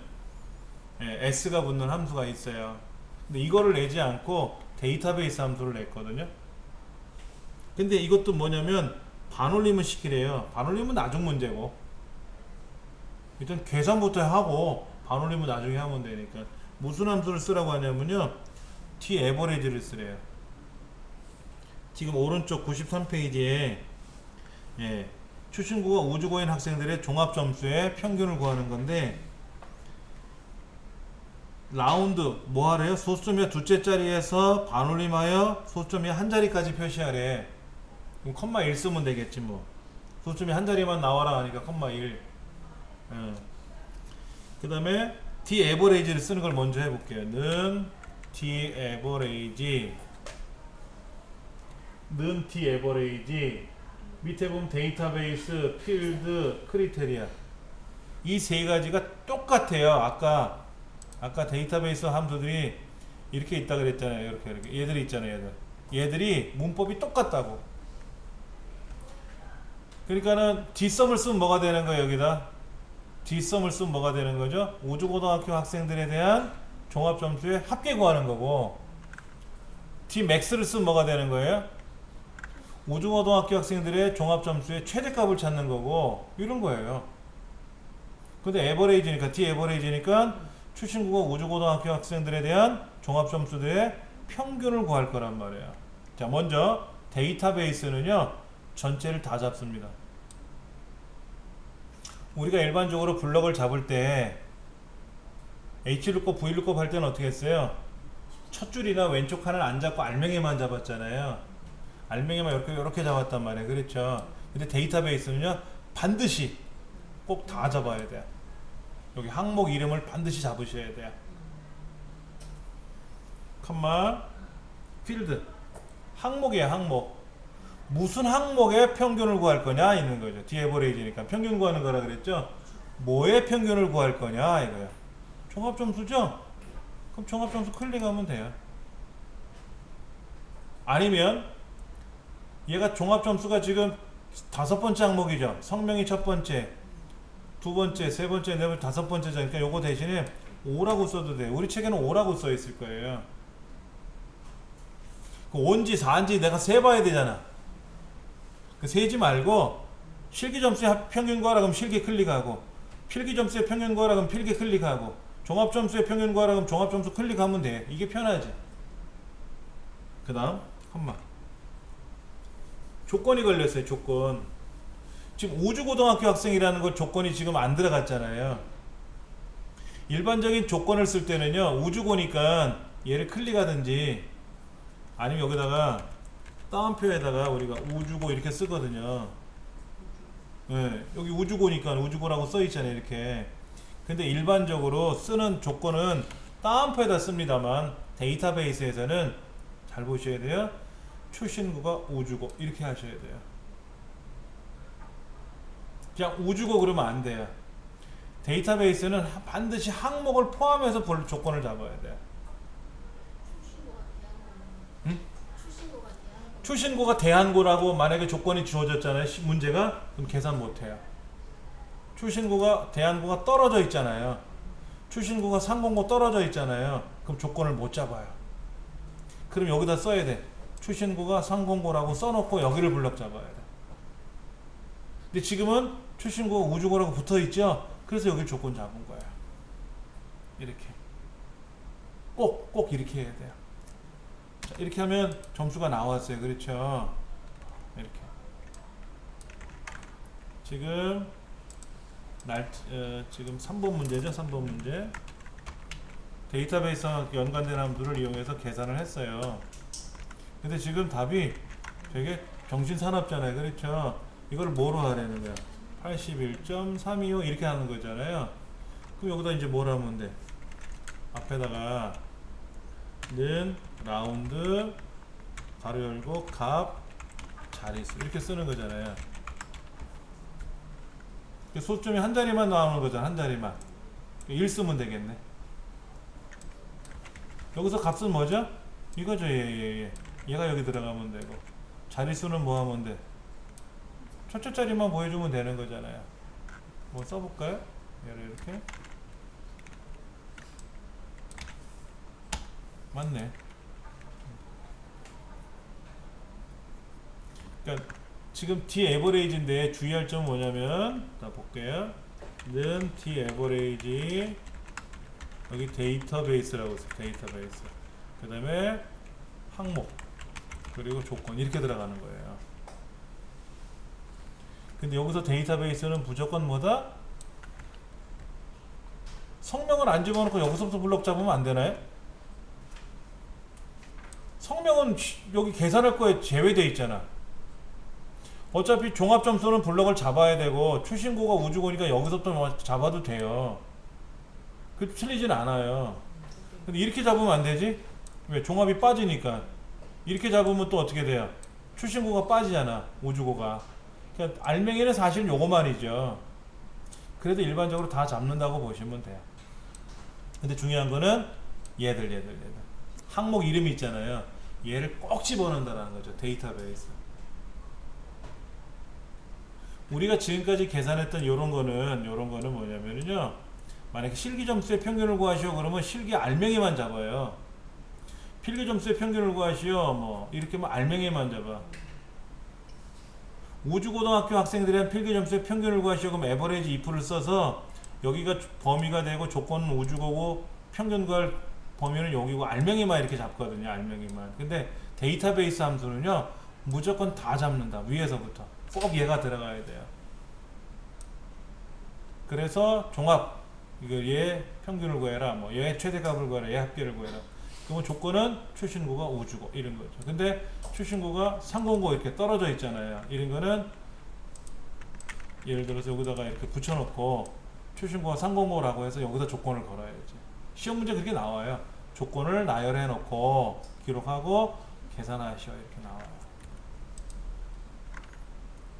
예, s가 붙는 함수가 있어요. 근데 이거를 내지 않고 데이터베이스 함수를 냈거든요. 근데 이것도 뭐냐면 반올림을 시키래요. 반올림은 나중 문제고, 일단 계산부터 하고 반올림은 나중에 하면 되니까. 무슨 함수를 쓰라고 하냐면요, t 에버리지를 쓰래요. 지금 오른쪽 93페이지에 예, 출신국어 우주고인 학생들의 종합점수의 평균을 구하는 건데, 라운드 뭐 하래요? 소수점이 둘째 자리에서 반올림하여 소수점이 한 자리까지 표시하래. 그럼 컴마 1 쓰면 되겠지 뭐. 소수점이 한 자리만 나와라 하니까 컴마 1. 그 다음에 d 에버레이지를 쓰는 걸 먼저 해볼게요. 는 d 에버레이지, 는 d 에버레이지, 밑에 보면 데이터베이스, 필드, 크리테리아, 이 세 가지가 똑같아요. 아까 데이터베이스 함수들이 이렇게 있다 그랬잖아요. 이렇게 얘들이 있잖아요. 얘들이 문법이 똑같다고. 그러니까는 뒷섬을 쓰면 뭐가 되는 거예요? 여기다 뒷섬을 쓰면 뭐가 되는 거죠? 우주고등학교 학생들에 대한 종합점수의 합계 구하는 거고, Dmax를 쓰면 뭐가 되는 거예요? 우주고등학교 학생들의 종합점수의 최대값을 찾는 거고, 이런 거예요. 근데 에버레이지니까, D에버레이지니까 출신국어 우주고등학교 학생들에 대한 종합점수들의 평균을 구할 거란 말이에요. 자, 먼저 데이터베이스는요, 전체를 다 잡습니다. 우리가 일반적으로 블럭을 잡을 때 H루법, V루법 할 때는 어떻게 했어요? 첫 줄이나 왼쪽 칸을 안 잡고 알맹이만 잡았잖아요. 알맹이만 이렇게 잡았단 말이에요. 그렇죠? 근데 데이터베이스는요, 반드시 꼭 다 잡아야 돼요. 여기 항목 이름을 반드시 잡으셔야 돼요. 컴마 필드, 항목이에요. 항목. 무슨 항목의 평균을 구할 거냐 있는 거죠. 디에버레이지니까 평균 구하는 거라 그랬죠. 뭐의 평균을 구할 거냐 이거야. 종합점수죠. 그럼 종합점수 클릭하면 돼요. 아니면 얘가 종합점수가 지금 5번째 항목이죠. 성명이 첫 번째, 두 번째, 세 번째, 네 번째, 5번째잖아요. 그러니까 요거 대신에 5라고 써도 돼요. 우리 책에는 5라고 써 있을 거예요. 그 5인지 4인지 내가 세봐야 되잖아. 그 세지 말고 실기점수의 평균 구하라 그러면 실기 클릭하고, 필기점수의 평균 구하라 그러면 필기 클릭하고, 종합점수의 평균 구하라 그러면 종합점수 클릭하면 돼. 이게 편하지. 그 다음 컴마. 조건이 걸렸어요. 조건. 지금 우주고등학교 학생이라는 거 조건이 지금 안 들어갔잖아요. 일반적인 조건을 쓸 때는요, 우주고니까 얘를 클릭하든지 아니면 여기다가 따옴표에다가 우리가 우주고 이렇게 쓰거든요. 네, 여기 우주고니까 우주고라고 써 있잖아요. 이렇게. 근데 일반적으로 쓰는 조건은 따옴표에다 씁니다만, 데이터베이스에서는 잘 보셔야 돼요. 출신구가 우주고 이렇게 하셔야 돼요. 그냥 우주고 그러면 안 돼요. 데이터베이스는 반드시 항목을 포함해서 조건을 잡아야 돼요. 응? 출신고가 대한고라고 만약에 조건이 주어졌잖아요. 문제가. 그럼 계산 못해요. 출신고가 대한고가 떨어져 있잖아요. 출신고가 상공고 떨어져 있잖아요. 그럼 조건을 못 잡아요. 그럼 여기다 써야 돼. 출신고가 상공고라고 써놓고 여기를 블럭 잡아야 돼. 근데 지금은 출신고가 우주고라고 붙어있죠. 그래서 여기 조건 잡은 거예요. 이렇게 꼭 이렇게 해야 돼요. 자, 이렇게 하면 점수가 나왔어요. 그렇죠? 이렇게 지금 지금 3번 문제죠. 3번 문제. 데이터베이스와 연관된 함수를 이용해서 계산을 했어요. 근데 지금 답이 되게 정신사납잖아요. 그렇죠? 이걸 뭐로 하라는 거야? 81.325 이렇게 하는 거잖아요. 그럼 여기다 이제 뭘 하면 돼? 앞에다가 는 라운드 가로 열고 값 자릿수 이렇게 쓰는 거잖아요. 소수점이 한 자리만 나오는 거잖아. 한 자리만. 1 쓰면 되겠네. 여기서 값은 뭐죠? 이거죠. 얘가 여기 들어가면 되고, 자릿수는 뭐 하면 돼? 첫째 자리만 보여주면 되는 거잖아요. 뭐 써볼까요? 얘를 이렇게 맞네. 그러니까 지금 D 에버레이지인데 주의할 점은 뭐냐면, 자 볼게요. 는 D 에버레이지, 여기 데이터베이스라고 있어요. 데이터베이스. 그 다음에 항목, 그리고 조건, 이렇게 들어가는 거예요. 근데 여기서 데이터베이스는 무조건 뭐다? 성명을 안 집어넣고 여기서부터 블럭 잡으면 안 되나요? 성명은 여기 계산할 거에 제외되어 있잖아. 어차피 종합점수는 블럭을 잡아야 되고, 출신고가 우주고니까 여기서부터 잡아도 돼요. 그 틀리진 않아요. 근데 이렇게 잡으면 안 되지? 왜? 종합이 빠지니까. 이렇게 잡으면 또 어떻게 돼요? 출신고가 빠지잖아, 우주고가. 그러니까 알맹이는 사실 요거만이죠. 그래도 일반적으로 다 잡는다고 보시면 돼요. 근데 중요한 거는 얘들. 항목 이름이 있잖아요. 얘를 꼭 집어넣는다는 거죠. 데이터베이스. 우리가 지금까지 계산했던 요런 거는 뭐냐면요. 만약에 실기 점수의 평균을 구하시오 그러면 실기 알맹이만 잡아요. 필기 점수의 평균을 구하시오 뭐 이렇게 뭐 알맹이만 잡아. 우주고등학교 학생들에 대한 필기 점수의 평균을 구하시오 그럼 에버리지 if를 써서 여기가 범위가 되고 조건은 우주고고 평균 구할 범위는 여기고 알맹이만 이렇게 잡거든요. 알맹이만. 근데 데이터베이스 함수는요 무조건 다 잡는다. 위에서부터 꼭 얘가 들어가야 돼요. 그래서 종합, 이거 얘 평균을 구해라, 뭐 얘 최대값을 구해라, 얘 합계를 구해라. 그러면 조건은 출신고가 우주고 이런 거죠. 근데 출신고가 상공고 이렇게 떨어져 있잖아요. 이런 거는 예를 들어서 여기다가 이렇게 붙여놓고 출신고가 상공고라고 해서 여기다 조건을 걸어야지. 시험 문제 그렇게 나와요. 조건을 나열해 놓고 기록하고 계산하시오 이렇게 나와요.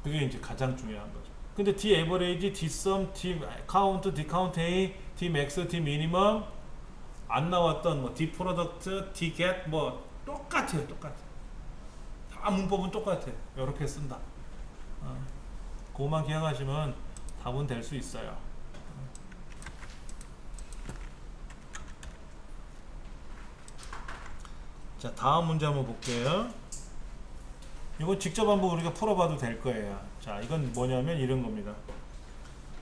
그게 이제 가장 중요한 거죠. 근데 D average, D sum, D count, D count A, D max, D minimum 안 나왔던 뭐 D product, D get 뭐 똑같아요. 다 문법은 똑같아요. 이렇게 쓴다. 그것만 기억하시면 답은 될 수 있어요. 자, 다음 문제 한번 볼게요. 이건 직접 한번 우리가 풀어봐도 될 거예요. 자, 이건 뭐냐면 이런 겁니다.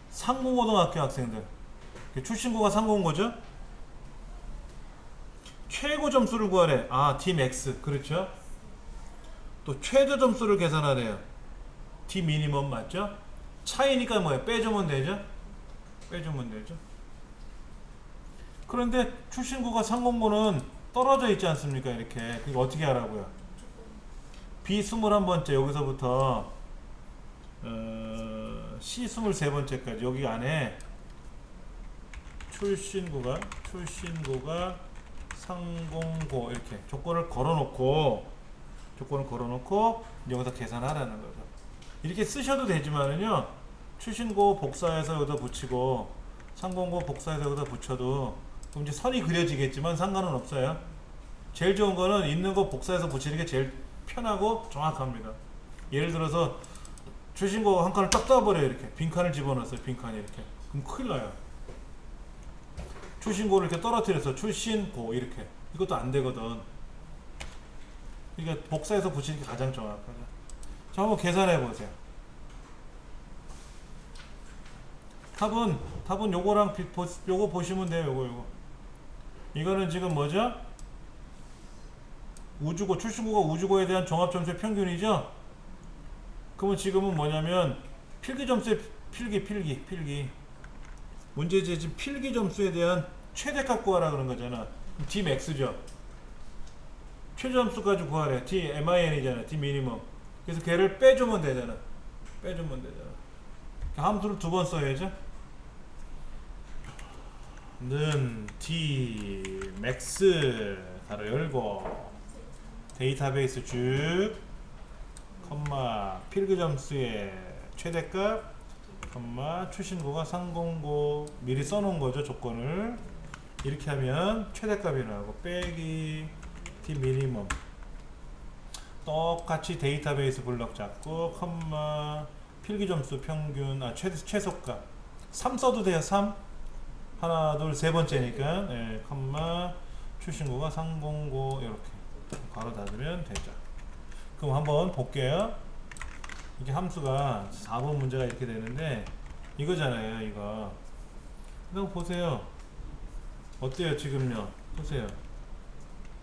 상공고등학교 학생들. 출신고가 상공고죠? 최고 점수를 구하래. 아, Dmax. 그렇죠? 또 최저 점수를 계산하래요. D미니멈 맞죠? 차이니까 뭐예요? 빼주면 되죠? 그런데 출신고가 상공고는 떨어져 있지 않습니까? 이렇게. 그거 어떻게 하라고요? B21번째 여기서부터 C23번째까지 여기 안에 출신고가 상공고 이렇게 조건을 걸어놓고 여기다 계산하라는 거죠. 이렇게 쓰셔도 되지만은요 출신고 복사해서 여기다 붙이고 상공고 복사해서 여기다 붙여도 그럼 이제 선이 그려지겠지만 상관은 없어요. 제일 좋은 거는 있는 거 복사해서 붙이는 게 제일 편하고 정확합니다. 예를 들어서 출신고 한 칸을 딱 따버려요. 이렇게 빈칸을 집어넣었어요. 빈칸이 이렇게. 그럼 큰일 나요. 출신고를 이렇게 떨어뜨려서 출신고 이렇게. 이것도 안 되거든. 그러니까 복사해서 붙이는 게 가장 정확하죠. 자, 한번 계산해 보세요. 답은 요거랑 요거 보시면 돼요. 요거. 이거는 지금 뭐죠? 우주고, 출신고가 우주고에 대한 종합점수의 평균이죠? 그러면 지금은 뭐냐면 필기점수의 필기 문제지 지금 필기점수에 대한 최대값 구하라 그런 거잖아. Dmax죠? 최저점수까지 구하래. Dmin이잖아. D미니멈. 그래서 걔를 빼주면 되잖아. 함수를 두 번 써야죠. 는 Dmax 가로 열고 데이터베이스 쭉 컴마 필기점수의 최대값 컴마 출신고가 상공고 미리 써놓은 거죠. 조건을 이렇게 하면 최대값이 나오고 빼기 D미니멈 똑같이 데이터베이스 블럭 잡고 컴마 필기점수 평균 최소값 3 써도 돼요. 3 하나 둘 세 번째니까 컴마 출신고가 309 이렇게 괄호 닫으면 되죠. 그럼 한번 볼게요. 이게 함수가 4번 문제가 이렇게 되는데 이거잖아요. 이거 그럼 보세요. 어때요 지금요? 보세요.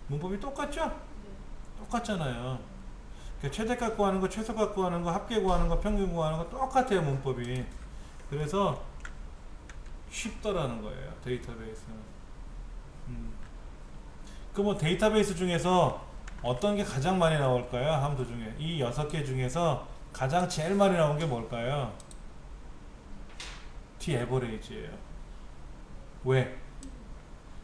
문법이 똑같죠? 똑같잖아요. 그러니까 최대값 구하는 거, 최소값 구하는 거, 합계 구하는 거, 평균 구하는 거 똑같아요 문법이. 그래서 쉽더라는 거예요 데이터베이스는. 그럼 데이터베이스 중에서 어떤 게 가장 많이 나올까요? 함수 중에 이 6개 중에서 가장 제일 많이 나온 게 뭘까요? T-average예요. 왜?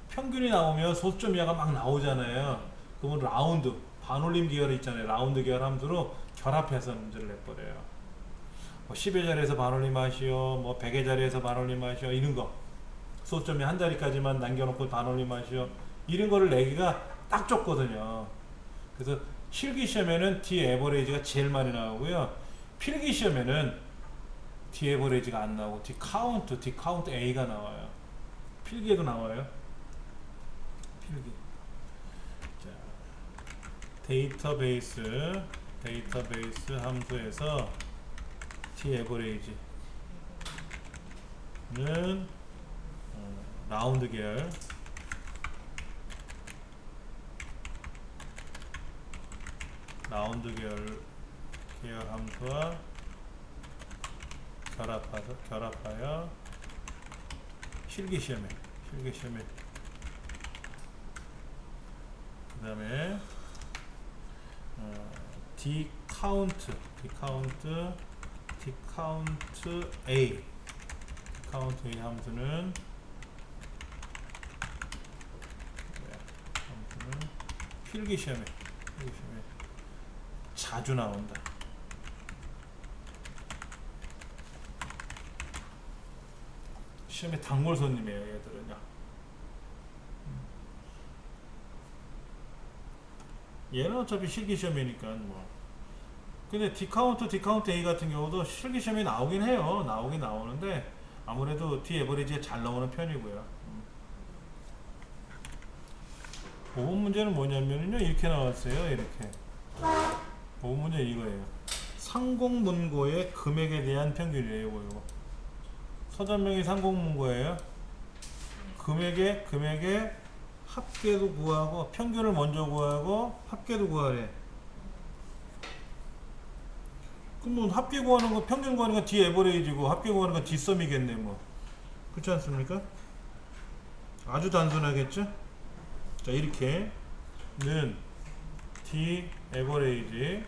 평균이 나오면 소수점 이하가 막 나오잖아요. 그러면 라운드, 반올림 계열 있잖아요. 라운드 계열 함수로 결합해서 문제를 내버려요. 뭐 10의 자리에서 반올림 하시오, 뭐 100의 자리에서 반올림 하시오, 이런 거. 소수점이 한 자리까지만 남겨놓고 반올림 하시오, 이런 거를 내기가 딱 좋거든요. 그래서 실기 시험에는 T-average가 제일 많이 나오고요. 필기 시험에는 T-average가 안 나오고 T-count A가 나와요. 필기에도 나와요. 필기. 자, 데이터베이스 함수에서 T-average는 라운드 계열, 계열 함수와 결합하여 실기시험에 그 다음에 Dcount A 함수는 필기시험에 자주 나온다. 시험에 단골 손님이에요 얘들은요. 얘는 어차피 실기시험이니까 뭐. 근데 Dcount A 같은 경우도 실기시험에 나오긴 해요. 나오는데 아무래도 T-average에 잘 나오는 편이고요. 5번 문제는 뭐냐면요, 이렇게 나왔어요. 이렇게 5번 문제 이거예요. 상공문고의 금액에 대한 평균이에요. 이거 서점명이 상공문고예요. 금액의 합계도 구하고, 평균을 먼저 구하고 합계도 구하래. 그럼 뭐 합계 구하는 거, 평균 구하는 건 D-average고 합계 구하는 건 D썸이겠네 뭐. 그렇지 않습니까? 아주 단순하겠죠? 자, 이렇게 는 D-average,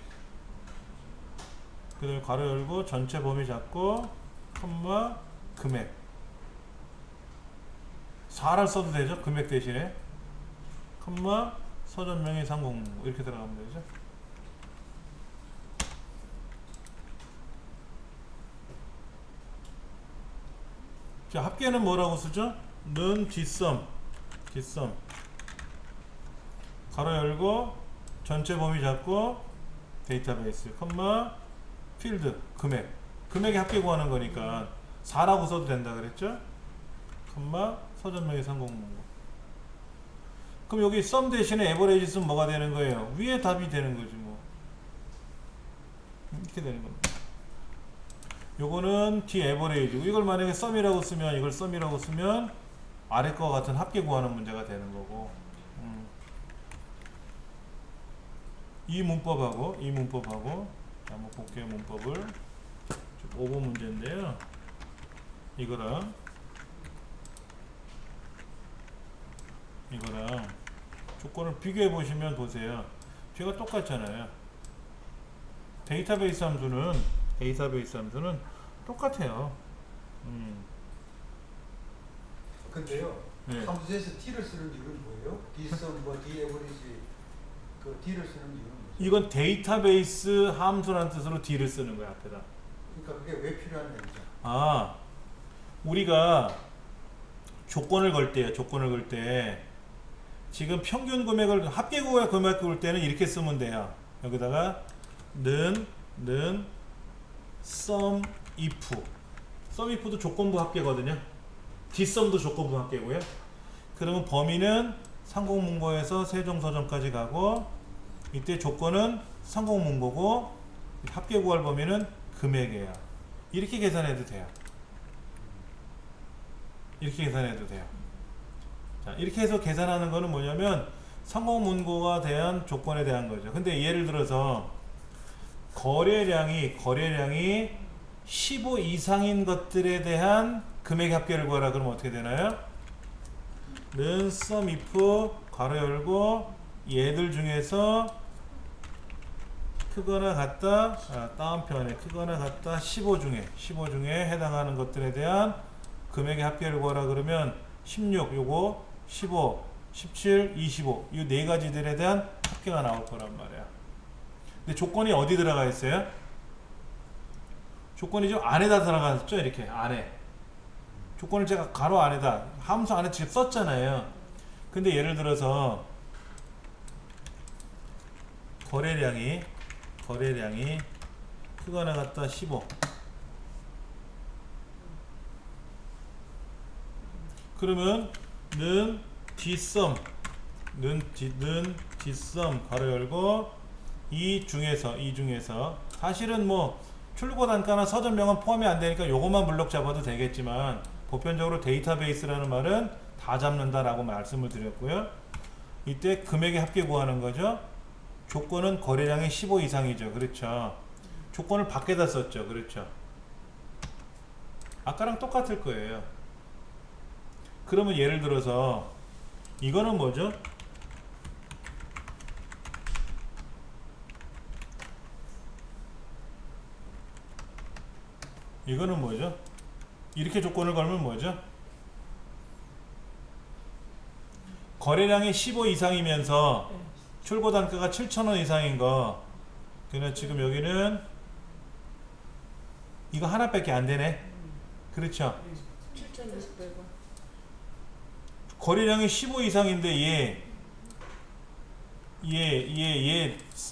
그 다음에 괄호 열고 전체 범위 잡고 컴마 금액 4를 써도 되죠? 금액 대신에 컴마 서점명의 상공문고 이렇게 들어가면 되죠? 자, 합계는 뭐라고 쓰죠? 는 D썸 괄호 열고 전체 범위 잡고 데이터베이스 컴마 필드 금액의 합계 구하는 거니까 4라고 써도 된다 그랬죠? 컴마 서점명의 상공문고. 그럼 여기 썸 대신에 에버레이지 쓰면 뭐가 되는 거예요? 위에 답이 되는 거지 뭐. 이렇게 되는 겁니다. 요거는 T-average고, 이걸 만약에 썸이라고 쓰면 아래 거와 같은 합계 구하는 문제가 되는 거고. 이 문법하고 한번 볼게요. 문법을 5번 문제인데요. 이거랑 조건을 비교해 보시면 보세요. 뒤가 똑같잖아요. 데이터베이스 함수는 똑같아요. 근데요, 네. 함수에서 T를 쓰는 이유는 뭐예요? D썸, D-average, 그 D를 쓰는 이유는 뭐죠? 이건 데이터베이스 함수라는 뜻으로 D를 쓰는 거야 앞에다. 그러니까 그게 왜 필요한 얘기죠? 우리가 조건을 걸 때 지금 평균 금액을 합계 금액 걸 때는 이렇게 쓰면 돼요. 여기다가 는 sum if도 조건부 합계거든요. 뒷썸도 조건부 합계고요. 그러면 범위는 상공문고에서 세종서점까지 가고, 이때 조건은 상공문고고 합계 구할 범위는 금액이에요. 이렇게 계산해도 돼요. 이렇게 계산해도 돼요. 자, 이렇게 해서 계산하는 거는 뭐냐면 상공문고가 대한 조건에 대한 거죠. 근데 예를 들어서 거래량이 15 이상인 것들에 대한 금액 합계를 구하라. 그러면 어떻게 되나요? 는 sum if 괄호 열고 얘들 중에서 크거나 같다, 다운편에 크거나 같다 15 중에 해당하는 것들에 대한 금액의 합계를 구하라. 그러면 16 요거 15 17 25 이 네 가지들에 대한 합계가 나올 거란 말이야. 근데 조건이 어디 들어가 있어요? 조건이 좀 안에다 들어갔죠. 이렇게 안에 조건을 제가 가로 안에다 함수 안에 직접 썼잖아요. 근데 예를 들어서 거래량이 크거나 같다 15 그러면 는 dsum 괄호 열고 이 중에서 사실은 뭐 출고 단가나 서점명은 포함이 안 되니까 요것만 블록 잡아도 되겠지만 보편적으로 데이터베이스라는 말은 다 잡는다라고 말씀을 드렸고요. 이때 금액의 합계 구하는 거죠. 조건은 거래량이 15 이상이죠. 그렇죠. 조건을 밖에다 썼죠. 그렇죠. 아까랑 똑같을 거예요. 그러면 예를 들어서 이거는 뭐죠? 이거는 뭐죠? 이렇게 조건을 걸면 뭐죠? 거래량이 15 이상이면서 출고 단가가 7,000원 이상인 거. 그러면 지금 여기는 이거 하나밖에 안 되네. 그렇죠? 7,600원. 거래량이 15 이상인데 얘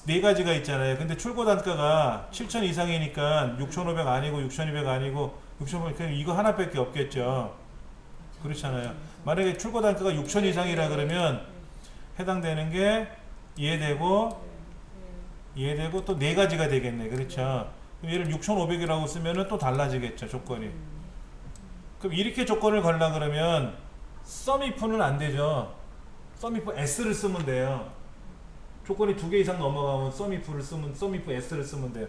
네 가지가 있잖아요. 근데 출고 단가가 7,000 이상이니까 6,500 아니고 6,200 아니고 6,500 그럼 이거 하나밖에 없겠죠. 그렇잖아요. 만약에 출고 단가가 6,000 이상이라 그러면 해당되는 게 얘 되고 또 네 가지가 되겠네. 그렇죠. 그럼 얘를 6,500이라고 쓰면은 또 달라지겠죠. 조건이. 그럼 이렇게 조건을 걸라 그러면 sum if는 안 되죠. sum if s를 쓰면 돼요. 조건이 2개 이상 넘어가면 sum if s를 쓰면 돼요.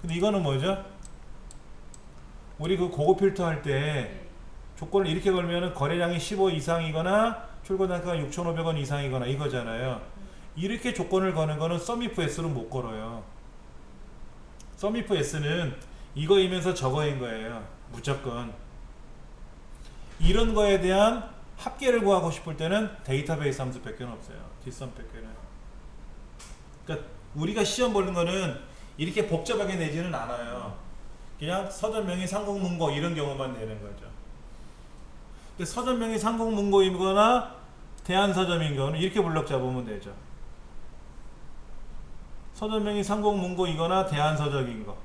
근데 이거는 뭐죠? 우리 그 고급 필터 할 때 조건을 이렇게 걸면은 거래량이 15 이상이거나 출고 단가가 6,500원 이상이거나 이거잖아요. 이렇게 조건을 거는 거는 sum if s는 못 걸어요. sum if s는 이거이면서 저거인 거예요. 무조건. 이런 거에 대한 합계를 구하고 싶을 때는 데이터베이스 함수 밖에 없어요. dsum 밖에는. 그러니까 우리가 시험 보는 거는 이렇게 복잡하게 내지는 않아요. 그냥 서점명의 상공문고 이런 경우만 내는 거죠. 근데 서점명의 상공문고이거나 대한서점인 경우는 이렇게 블럭 잡으면 되죠. 서점명이 상공문고이거나 대한서적인 거.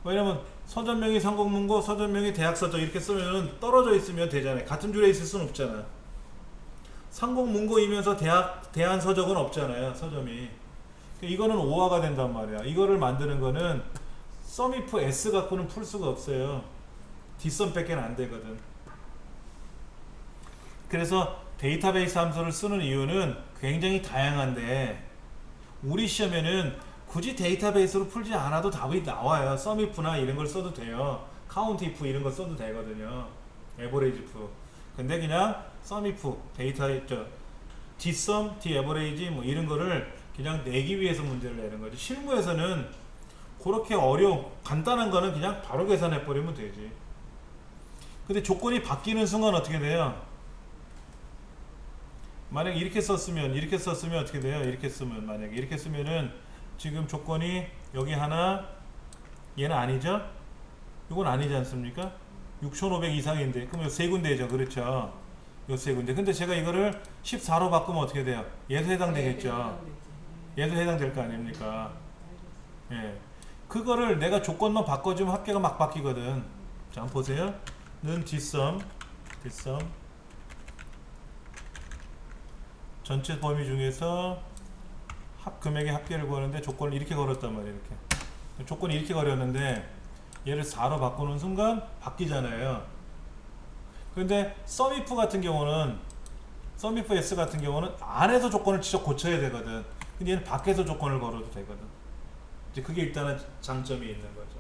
왜냐면 서점명이 상공문고, 서점명이 대학서적 이렇게 쓰면 떨어져 있으면 되잖아요. 같은 줄에 있을 수는 없잖아. 상공문고이면서 대한서적은 없잖아요. 서점이. 이거는 오화가 된단 말이야. 이거를 만드는 거는 sum if s 갖고는 풀 수가 없어요. dsum 밖에 안 되거든. 그래서 데이터베이스 함수를 쓰는 이유는 굉장히 다양한데 우리 시험에는 굳이 데이터베이스로 풀지 않아도 답이 나와요. sum if나 이런 걸 써도 돼요. count if 이런 거 써도 되거든요. average if. 근데 그냥 sum if, dsum, daverage 뭐 이런 거를 그냥 내기 위해서 문제를 내는 거지. 실무에서는 그렇게 간단한 거는 그냥 바로 계산해 버리면 되지. 근데 조건이 바뀌는 순간 어떻게 돼요? 만약에 이렇게 썼으면 어떻게 돼요? 이렇게 쓰면 만약에 이렇게 쓰면은 지금 조건이 여기 하나 얘는 아니죠? 이건 아니지 않습니까? 6,500 이상인데 그럼 요 세 군데죠. 그렇죠? 요 세 군데. 근데 제가 이거를 14로 바꾸면 어떻게 돼요? 얘도 해당되겠죠? 얘도 해당될 거 아닙니까? 예. 그거를 내가 조건만 바꿔주면 합계가 막 바뀌거든. 자, 한번 보세요. 는 dsum 전체 범위 중에서 금액의 합계를 구하는데 조건을 이렇게 걸었단 말이에요. 이렇게 조건이 이렇게 걸었는데 얘를 4로 바꾸는 순간 바뀌잖아요. 그런데 썸이프 같은 경우는 썸이프 S 같은 경우는 안에서 조건을 직접 고쳐야 되거든. 근데 얘는 밖에서 조건을 걸어도 되거든. 이제 그게 일단은 장점이 있는 거죠.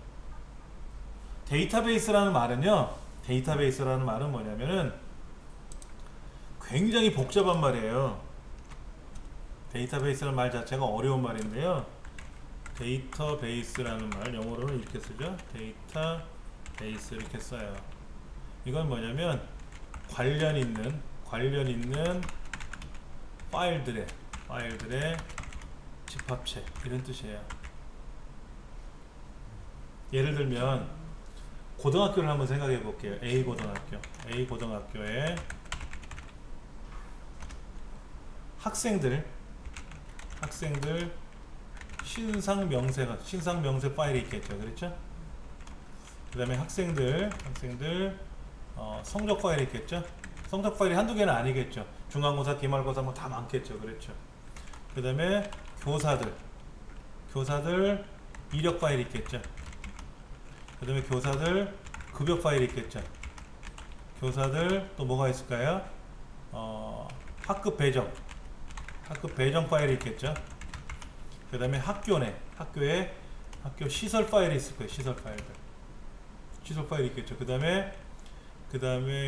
데이터베이스라는 말은 뭐냐면은 굉장히 복잡한 말이에요. 데이터베이스라는 말 자체가 어려운 말인데요. 데이터베이스라는 말 영어로는 이렇게 쓰죠. 데이터베이스 이렇게 써요. 이건 뭐냐면 관련 있는 파일들의 집합체 이런 뜻이에요. 예를 들면 고등학교를 한번 생각해 볼게요. A 고등학교에 학생들 신상 명세 파일이 있겠죠. 그렇죠? 그 다음에 학생들 성적 파일이 있겠죠. 성적 파일이 한두 개는 아니겠죠. 중간고사, 기말고사 뭐 다 많겠죠. 그렇죠. 그 다음에 교사들 이력 파일이 있겠죠. 그 다음에 교사들 급여 파일이 있겠죠. 교사들 또 뭐가 있을까요? 학급 배정 파일이 있겠죠. 그 다음에 학교에 학교 시설 파일이 있을 거예요. 시설 파일이 있겠죠. 그 다음에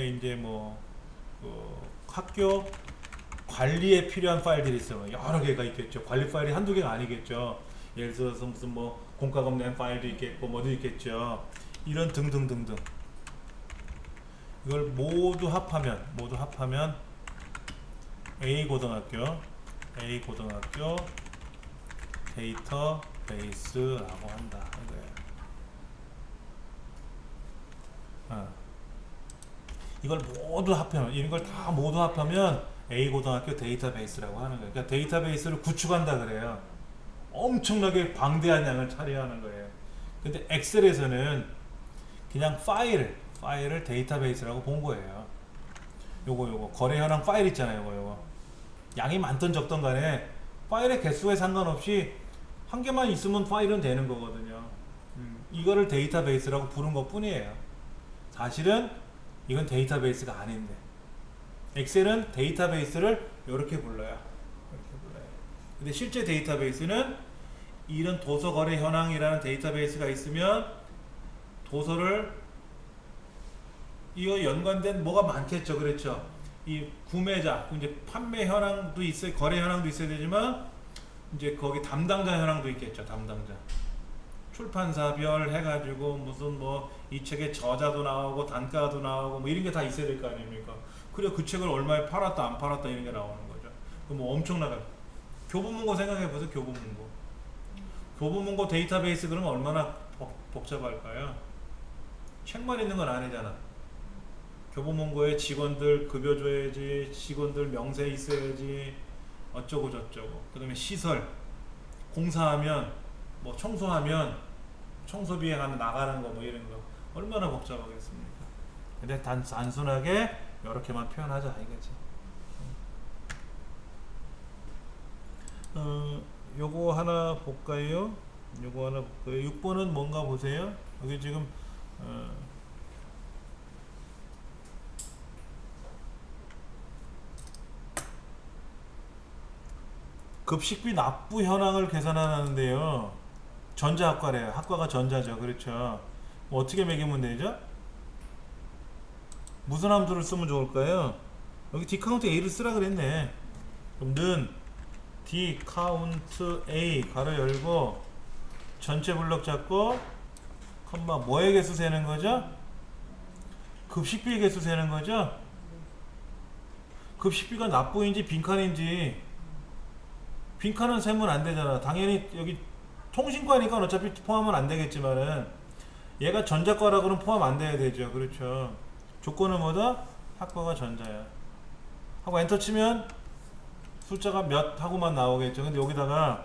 이제 뭐 학교 관리에 필요한 파일들이 있어요. 여러 개가 있겠죠. 관리 파일이 한두 개가 아니겠죠. 예를 들어서 무슨 뭐 공과금 낸 파일도 있겠고 뭐도 있겠죠. 이런 등등등등. 이걸 모두 합하면 A 고등학교 데이터베이스라고 한다. 이걸 모두 합하면 이런 걸 다 모두 합하면 A 고등학교 데이터베이스라고 하는 거예요. 그러니까 데이터베이스를 구축한다 그래요. 엄청나게 방대한 양을 차지하는 거예요. 근데 엑셀에서는 그냥 파일을 데이터베이스라고 본 거예요. 요거 거래 현황 파일 있잖아요. 요거 양이 많든 적든 간에 파일의 개수에 상관없이 한 개만 있으면 파일은 되는 거거든요. 이거를 데이터베이스라고 부른 것 뿐이에요. 사실은 이건 데이터베이스가 아닌데 엑셀은 데이터베이스를 이렇게 불러요. 근데 실제 데이터베이스는 이런 도서 거래 현황이라는 데이터베이스가 있으면 도서를 이거 연관된 뭐가 많겠죠. 그렇죠. 이 구매자 이제 판매 현황도 있어요. 거래 현황도 있어야 되지만 이제 거기 담당자 현황도 있겠죠. 담당자 출판사별 해가지고 무슨 뭐 이 책의 저자도 나오고 단가도 나오고 뭐 이런 게 다 있어야 될 거 아닙니까? 그래 그 책을 얼마에 팔았다 안 팔았다 이런 게 나오는 거죠. 그럼 뭐 엄청나게 교보문고 생각해 보세요. 교보문고 데이터베이스 그러면 얼마나 복잡할까요? 책만 있는 건 아니잖아. 교보문고에 직원들 급여 줘야지, 직원들 명세 있어야지, 어쩌고 저쩌고. 그 다음에 시설, 공사하면 뭐 청소하면 청소 비행하면 나가는 거 뭐 이런 거 얼마나 복잡하겠습니까? 근데 단순하게 이렇게만 표현하자 이거지. 요거 하나 볼까요? 6번은 뭔가 보세요. 여기 지금 급식비 납부 현황을 계산하는데요. 전자학과래요. 학과가 전자죠. 그렇죠. 뭐 어떻게 매기면 되죠? 무슨 함수를 쓰면 좋을까요? 여기 dcount a를 쓰라 그랬네. 그럼 는 dcount a 가로 열고 전체 블럭 잡고 컴마 뭐의 개수 세는 거죠? 급식비의 개수 세는 거죠? 급식비가 납부인지 빈칸인지 빈칸은 세면 안 되잖아. 당연히 여기 통신과니까 어차피 포함은 안 되겠지만은 얘가 전자과라고는 포함 안 돼야 되죠. 그렇죠. 조건은 뭐다? 학과가 전자야. 하고 엔터 치면 숫자가 몇 하고만 나오겠죠. 근데 여기다가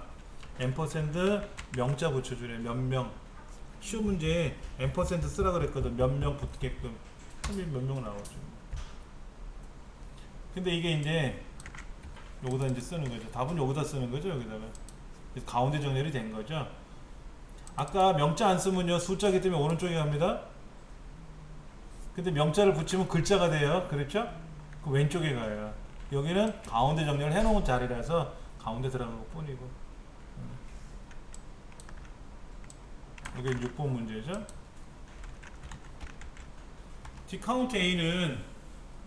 앰퍼샌드 명자 붙여주래. 몇 명. 쉬운 문제에 앰퍼샌드 쓰라 그랬거든. 몇 명 붙게끔. 그럼 몇 명 나오죠. 근데 이게 이제 여기다 이제 쓰는 거죠. 답은 여기다 쓰는 거죠. 여기다가. 그래서 가운데 정렬이 된 거죠. 아까 명자 안 쓰면요 숫자기 때문에 오른쪽에 갑니다. 근데 명자를 붙이면 글자가 돼요. 그렇죠? 그 왼쪽에 가요. 여기는 가운데 정렬 해놓은 자리라서 가운데 들어간 것 뿐이고. 이게 6번 문제죠. 디카운트 A는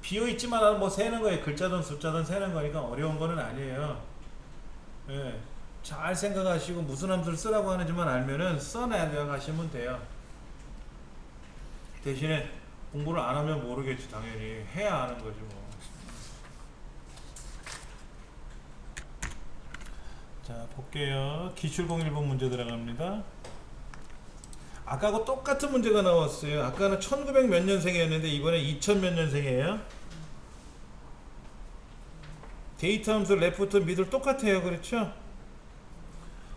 비어있지만 뭐 세는 거예요. 글자든 숫자든 세는 거니까 어려운 거는 아니에요. 예. 잘 생각하시고 무슨 함수를 쓰라고 하는지만 알면은 써내가시면 돼요. 대신에 공부를 안 하면 모르겠지. 당연히 해야 아는 거지 뭐. 자 볼게요. 기출공 1번 문제 들어갑니다. 아까하고 똑같은 문제가 나왔어요. 아까는 1900 몇 년생이었는데 이번에 2000 몇 년생이에요. 데이터 함수 레프트 미들 똑같아요. 그렇죠?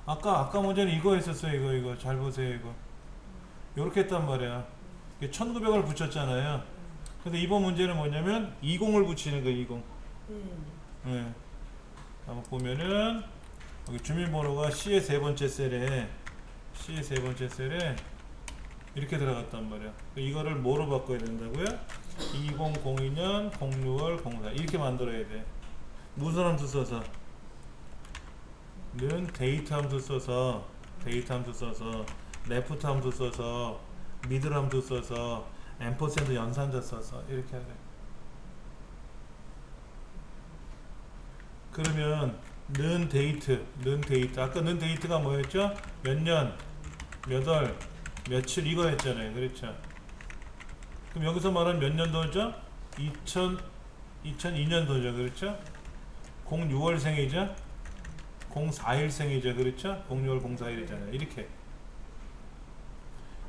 아까 문제는 이거 했었어요. 이거 잘 보세요. 이거 요렇게 했단 말이야. 1900을 붙였잖아요. 근데 이번 문제는 뭐냐면 20을 붙이는 거예요. 20. 네. 한번 보면은 여기 주민번호가 C의 세 번째 셀에 이렇게 들어갔단 말이야. 이거를 뭐로 바꿔야 된다고요? 2002년 06월 04 이렇게 만들어야 돼. 무슨 함수 써서? 는 데이트 함수 써서 레프트 함수 써서 미들 함수 써서 앰퍼센드 연산자 써서 이렇게 해야 돼. 그러면 는 데이트 아까 는 데이트가 뭐였죠? 몇 년, 몇 월, 며칠 이거였잖아요. 그렇죠? 그럼 여기서 말하는 몇 년도죠? 2002년도죠. 그렇죠? 06월생이죠? 04일생이죠. 그렇죠? 06월 04일이잖아요. 이렇게.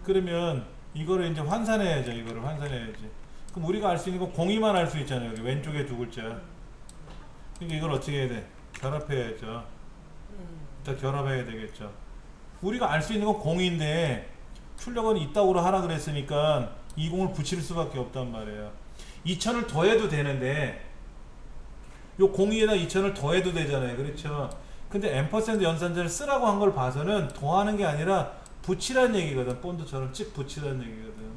그러면 이거를 이제 환산해야죠. 이거를 환산해야지. 그럼 우리가 알 수 있는 거 02만 알 수 있잖아요. 여기 왼쪽에 두 글자. 그러니까 이걸 어떻게 해야 돼? 결합해야죠. 일단 결합해야 되겠죠. 우리가 알 수 있는 건 0인데 출력은 이따구로 하라 그랬으니까 20을 붙일 수밖에 없단 말이에요. 2000을 더해도 되는데 요 02에다 2000을 더해도 되잖아요. 그렇죠? 근데 앰퍼센드 연산자를 쓰라고 한 걸 봐서는 더하는 게 아니라 붙이라는 얘기거든. 본드처럼 찍 붙이라는 얘기거든.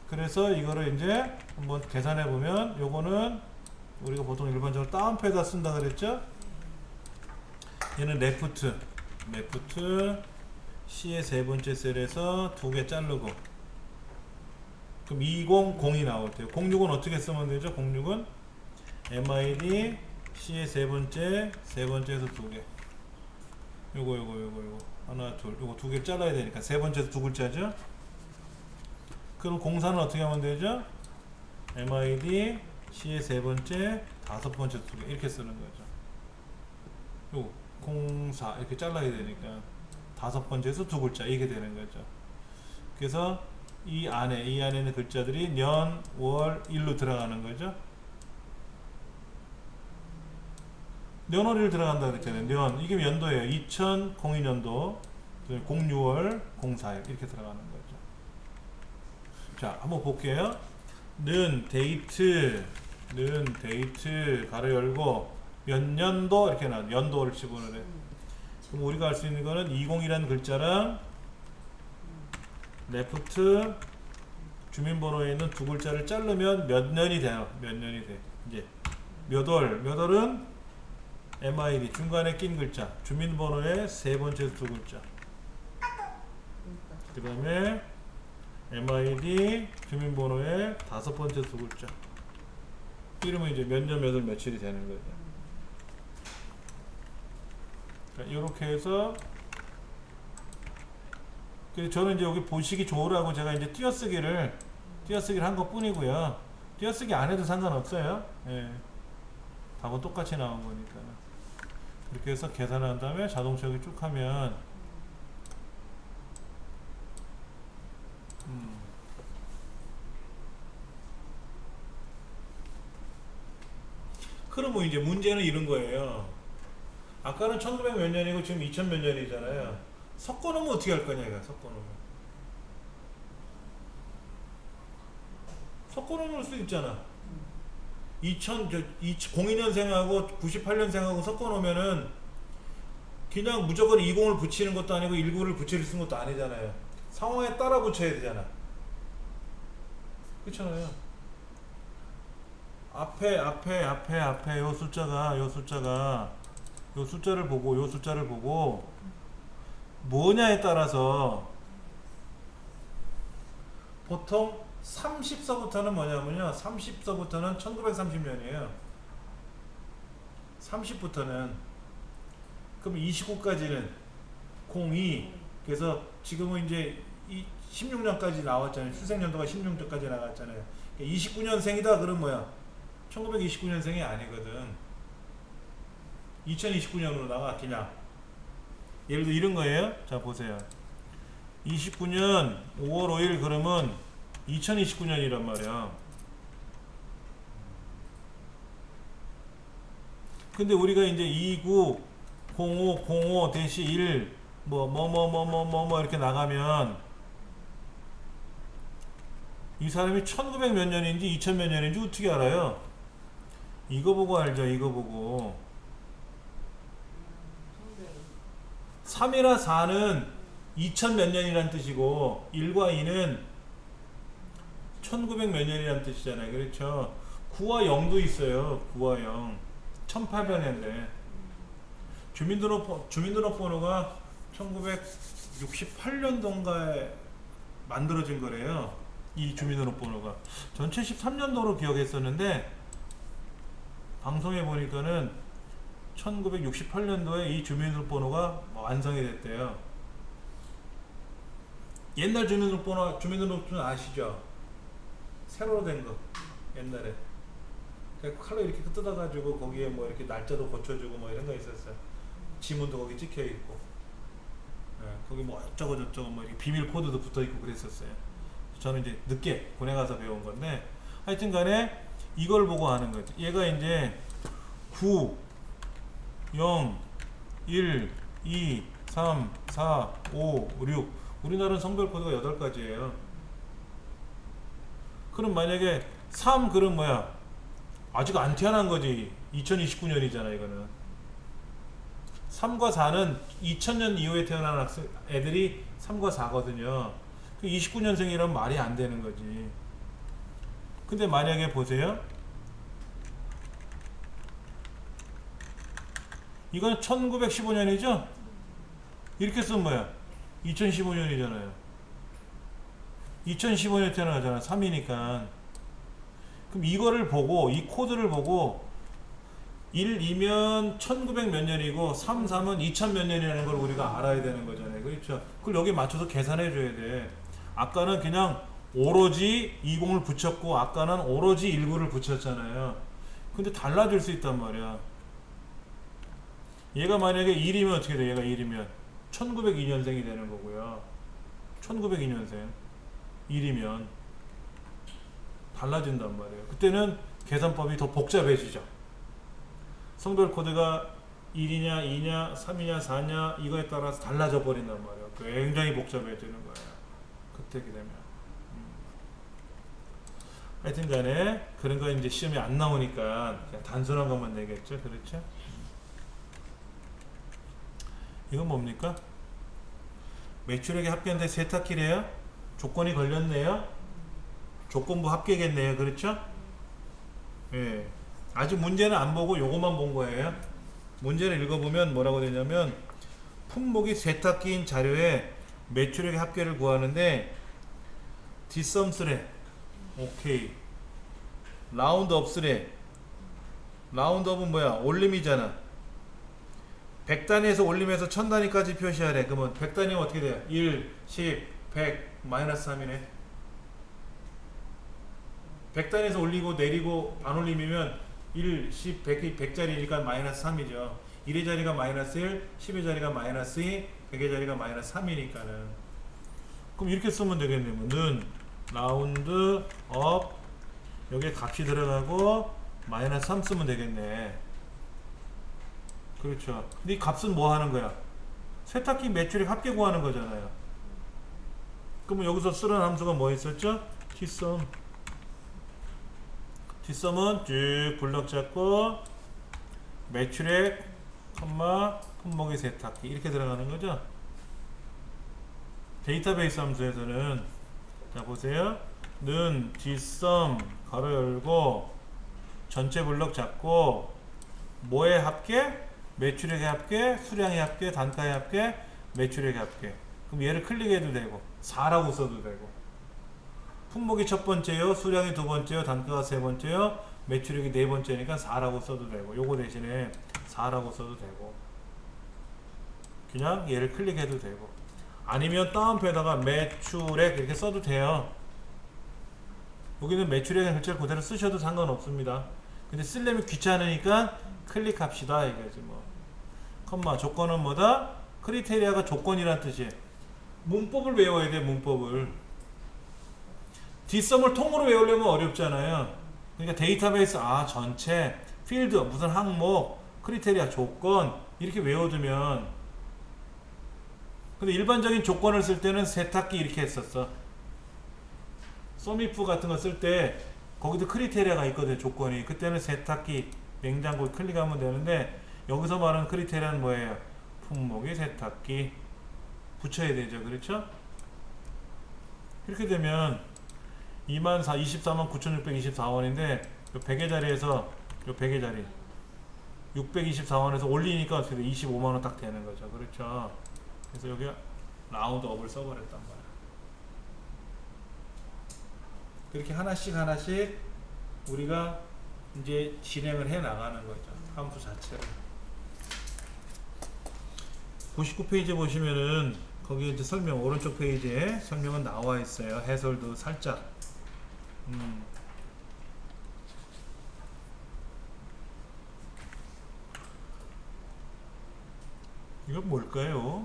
그래서 이거를 이제 한번 계산해 보면 요거는 우리가 보통 일반적으로 다운표에다 쓴다 그랬죠? 얘는 레프트 C의 세 번째 셀에서 두 개 자르고 그럼 200이 나올 때요. 06은 어떻게 쓰면 되죠? 06은 MID C의 세 번째에서 두 개. 요거 하나 둘 요거 두 개 잘라야 되니까 세 번째에서 두 글자죠? 그럼 공사는 어떻게 하면 되죠? MID C의 세 번째 다섯 번째 두 개 이렇게 쓰는 거죠. 요거 공사 이렇게 잘라야 되니까 다섯 번째에서 두 글자 이게 되는 거죠. 그래서 이 안에 있는 글자들이 년, 월, 일로 들어가는 거죠. 년월일 들어간다 그랬잖아요. 년 이게 연도예요. 2002년도 06월 04일 이렇게 들어가는 거죠. 자 한번 볼게요. 는 데이트 가로 열고 몇 년도 이렇게 나와. 연도를 집어넣으래. 그럼 우리가 알 수 있는 거는 20이라는 글자랑 레프트 주민번호에 있는 두 글자를 자르면 몇 년이 돼요. 몇 년이 돼. 이제 몇 월은 MID 중간에 낀 글자 주민번호의 세 번째 두 글자 그 다음에 MID 주민번호의 다섯 번째 두 글자 이러면 이제 몇 년 몇 월 며칠이 되는 거죠. 이렇게 해서 저는 이제 여기 보시기 좋으라고 제가 이제 띄어쓰기를 한 것 뿐이고요. 띄어쓰기 안 해도 상관없어요. 예. 답은 똑같이 나온 거니까. 이렇게 해서 계산한 다음에 자동차 여기 쭉 하면 그러면 이제 문제는 이런 거예요. 아까는 1900 몇 년이고 지금 2000 몇 년이잖아요. 섞어놓으면 어떻게 할 거냐 이거 섞어놓을 수 있잖아. 02년생하고 98년생하고 섞어 놓으면은 그냥 무조건 20을 붙이는 것도 아니고 19를 붙일 수 있는 것도 아니잖아요. 상황에 따라 붙여야 되잖아. 그렇잖아요. 앞에 요 숫자가 요 숫자를 보고 뭐냐에 따라서 보통 30서부터는 뭐냐면요. 30서부터는 1930년이에요. 30부터는 그럼 29까지는 02 그래서 지금은 이제 16년까지 나왔잖아요. 출생연도가 16년까지 나갔잖아요. 29년생이다 그럼 뭐야? 1929년생이 아니거든. 2029년으로 나가 그냥. 예를 들어 이런 거예요. 자 보세요. 29년 5월 5일 그러면 2029년이란 말이야. 근데 우리가 이제 29 05 대시 1 뭐 이렇게 나가면 이 사람이 1900 몇 년인지 2000 몇 년인지 어떻게 알아요? 이거 보고 알죠. 이거 보고 3이나 4는 2000 몇 년이란 뜻이고 1과 2는 1900 몇 년이란 뜻이잖아요. 그렇죠? 9와 0도 있어요. 9와 0 1800년대 주민등록번호가 1968년도인가에 만들어진 거래요. 이 주민등록번호가 전 73년도로 기억했었는데 방송에 보니까는 1968년도에 이 주민등록번호가 완성이 됐대요. 옛날 주민등록번호 아시죠? 세로로 된 거 옛날에 칼로 이렇게 뜯어가지고 거기에 뭐 이렇게 날짜도 고쳐주고 뭐 이런 거 있었어요. 지문도 거기 찍혀 있고, 거기 뭐 어쩌고 저쩌고 뭐 이렇게 비밀 코드도 붙어 있고 그랬었어요. 저는 이제 늦게 군에 가서 배운 건데, 하여튼간에 이걸 보고 하는 거죠. 얘가 이제 9, 0, 1, 2, 3, 4, 5, 6. 우리나라는 성별 코드가 8가지예요. 그럼 만약에 3 그럼 뭐야? 아직 안 태어난 거지. 2029년이잖아 이거는. 3과 4는 2000년 이후에 태어난 애들이 3과 4거든요. 29년생이라면 말이 안 되는 거지. 근데 만약에 보세요. 이건 1915년이죠? 이렇게 쓰면 뭐야? 2015년이잖아요. 2015년에 태어나잖아. 3이니까. 그럼 이거를 보고, 이 코드를 보고 1, 2면 1900 몇 년이고 3, 3은 2000 몇 년이라는 걸 우리가 알아야 되는 거잖아요. 그렇죠? 그걸 여기 맞춰서 계산해 줘야 돼. 아까는 그냥 오로지 20을 붙였고 아까는 오로지 19를 붙였잖아요. 근데 달라질 수 있단 말이야. 얘가 만약에 1이면 어떻게 돼? 얘가 1이면 1902년생이 되는 거고요. 1902년생 1이면 달라진단 말이에요. 그때는 계산법이 더 복잡해지죠. 성별 코드가 1이냐 2냐 3이냐 4냐 이거에 따라서 달라져 버린단 말이에요. 굉장히 복잡해지는 거예요. 그때 되면. 하여튼 간에 그런 거 이제 시험이 안 나오니까 그냥 단순한 것만 내겠죠. 그렇죠? 이건 뭡니까? 매출액이 합계인데 세탁기래요? 조건이 걸렸네요? 조건부 합계겠네요. 그렇죠? 예. 아직 문제는 안 보고 요것만 본 거예요. 문제를 읽어보면 뭐라고 되냐면 품목이 세탁기인 자료에 매출액의 합계를 구하는데 뒷섬스래. 오케이. 라운드업스래. 라운드업은 뭐야? 올림이잖아. 100단위에서 올림해서 1000단위까지 표시하래. 그러면 100단위면 어떻게 돼요? 1, 10, 100, 마이너스 3이네. 100단위에서 올리고 내리고 안 올림이면 1, 10, 100짜리니까 마이너스 3이죠. 1의 자리가 마이너스 1, 10의 자리가 마이너스 2, 100의 자리가 마이너스 3이니까는. 그럼 이렇게 쓰면 되겠네요. 는 라운드 업 여기에 값이 들어가고 마이너스 3 쓰면 되겠네. 그렇죠. 근데 이 값은 뭐 하는 거야? 세탁기 매출액 합계 구하는 거잖아요. 그러면 여기서 쓰는 함수가 뭐 있었죠? tsum 뒷섬은 쭉 블럭 잡고 매출액, 품목의 세탁기 이렇게 들어가는 거죠. 데이터베이스 함수에서는 자 보세요. 는 뒷섬 가로 열고 전체 블럭 잡고 뭐의 합계? 매출액의 합계, 수량의 합계, 단가의 합계, 매출액의 합계. 그럼 얘를 클릭해도 되고 4라고 써도 되고 품목이 첫 번째요, 수량이 두 번째요, 단가가 세 번째요, 매출액이 네 번째니까 4라고 써도 되고 요거 대신에 4라고 써도 되고 그냥 얘를 클릭해도 되고 아니면 다운표에다가 매출액 이렇게 써도 돼요. 여기는 매출액의 글자를 그대로 쓰셔도 상관없습니다. 근데 쓰려면 귀찮으니까 클릭합시다 이거지 뭐. 컴마 조건은 뭐다? 크리테리아가 조건이란 뜻이에요. 문법을 외워야 돼. 문법을. 뒷섬을 통으로 외우려면 어렵잖아요. 그러니까 데이터베이스 전체 필드 무슨 항목 크리테리아 조건 이렇게 외워두면 근데 일반적인 조건을 쓸 때는 세탁기 이렇게 했었어. 썸이프 같은 거 쓸 때 거기도 크리테리아가 있거든요. 조건이. 그때는 세탁기 냉장고에 클릭하면 되는데 여기서 말하는 크리테리아는 뭐예요? 품목의 세탁기 붙여야 되죠. 그렇죠? 이렇게 되면 249,624원인데 요 100의 자리에서 요 100의 자리 624원에서 올리니까 어떻게 돼? 25만원 딱 되는 거죠. 그렇죠? 그래서 여기 라운드업을 써버렸단 말이야. 그렇게 하나씩 우리가 이제 진행을 해 나가는 거죠. 함수 자체를. 99페이지 보시면은 거기 이제 설명 오른쪽 페이지에 설명은 나와 있어요. 해설도 살짝. 이건 뭘까요?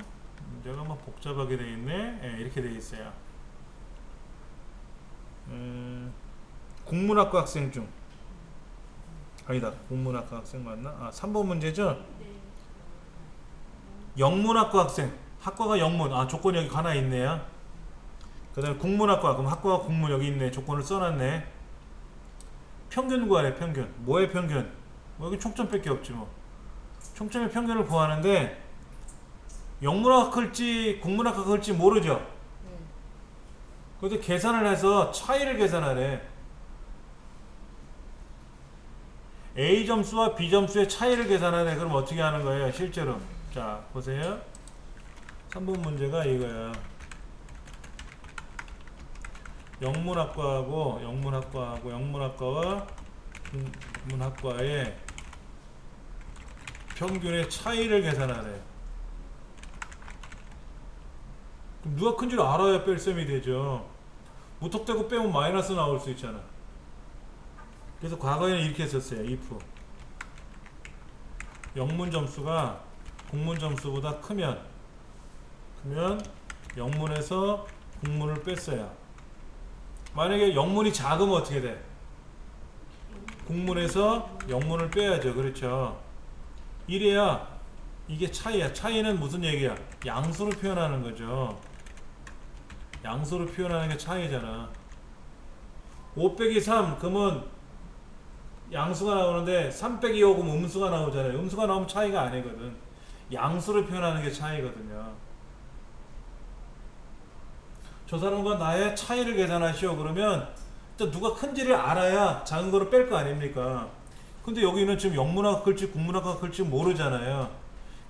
문제가 막 복잡하게 되어 있네. 네, 이렇게 되어 있어요. 국문학과 학생 중 아니다. 국문학과 학생 맞나? 3번 문제죠? 영문학과 학생 학과가 영문 조건이 여기 하나 있네요. 그 다음에 국문학과 그럼 학과가 국문 여기 있네. 조건을 써놨네. 평균 구하래. 평균 뭐의 평균? 뭐 여기 총점밖에 없지 뭐. 총점의 평균을 구하는데 영문학과 클지 국문학과 클지 모르죠? 그래서 계산을 해서 차이를 계산하래. A 점수와 B 점수의 차이를 계산하래. 그럼 어떻게 하는 거예요? 실제로. 자, 보세요. 3번 문제가 이거야. 영문학과와 국문학과의 평균의 차이를 계산하래. 그럼 누가 큰 줄 알아야 뺄셈이 되죠. 무턱대고 빼면 마이너스 나올 수 있잖아. 그래서 과거에는 이렇게 했었어요. if 영문 점수가 국문 점수보다 크면 영문에서 국문을 뺐어요. 만약에 영문이 작으면 어떻게 돼? 국문에서 영문을 빼야죠. 그렇죠? 이래야 이게 차이야. 차이는 무슨 얘기야? 양수로 표현하는 거죠. 양수로 표현하는 게 차이잖아. 5 빼기 3 그러면 양수가 나오는데 3 빼기 5 그러면 음수가 나오잖아요. 음수가 나오면 차이가 아니거든. 양수로 표현하는 게 차이거든요. 저 사람과 나의 차이를 계산하시오. 그러면 일단 누가 큰지를 알아야 작은 거를 뺄 거 아닙니까? 근데 여기는 지금 영문학과 클지 국문학과 클지 모르잖아요.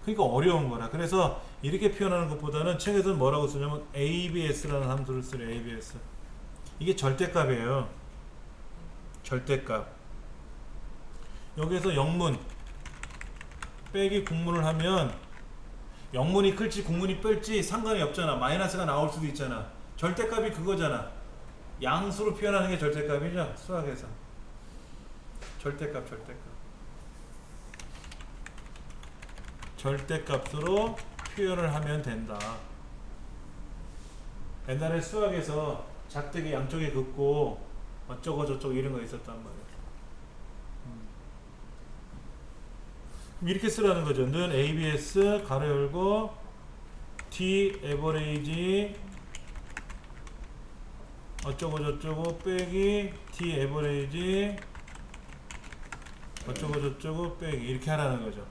그러니까 어려운 거라. 그래서 이렇게 표현하는 것보다는 책에서는 뭐라고 쓰냐면 ABS라는 함수를 쓰래. ABS. 이게 절대값이에요. 절대값. 여기에서 영문 빼기 국문을 하면 영문이 클지 국문이 뺄지 상관이 없잖아. 마이너스가 나올 수도 있잖아. 절대값이 그거잖아. 양수로 표현하는 게 절대값이죠. 수학에서. 절대값. 절대값으로 표현을 하면 된다. 옛날에 수학에서 작대기 양쪽에 긋고 어쩌고 저쩌고 이런 거 있었단 말이야. 이렇게 쓰라는 거죠. 는 ABS 가로 열고 D 에버레이지 어쩌고 저쩌고 빼기 D 에버레이지 어쩌고 저쩌고 빼기 이렇게 하라는 거죠.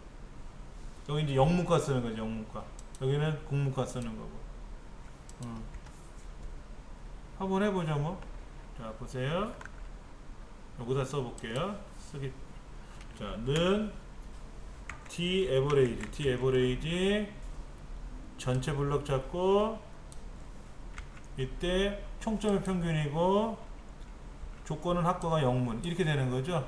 여기 이제 영문과 쓰는 거죠. 영문과. 여기는 국문과 쓰는 거고. 한번 해보죠 뭐. 자 보세요. 여기다 써볼게요. 쓰기. 자, 는 D 에버레이지 전체 블럭 잡고 이때 총점의 평균이고 조건은 학과가 영문 이렇게 되는 거죠.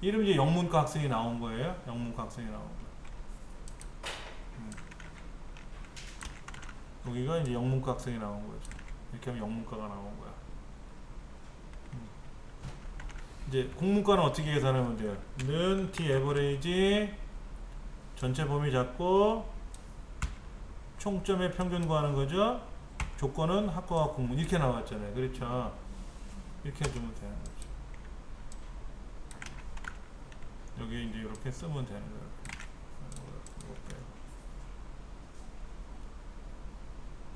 이러면 이제 영문과 학생이 나온 거예요. 영문과 학생이 나온 거. 여기가 이제 영문과 학생이 나온 거죠. 이렇게 하면 영문과가 나온 거야. 이제 국문과는 어떻게 계산하면 돼요? 는 D 에버레이지 전체 범위 잡고 총점의 평균 구하는 거죠. 조건은 학과가 국문 이렇게 나왔잖아요. 그렇죠? 이렇게 해주면 되는 거죠. 여기 이제 이렇게 쓰면 되는 거예요.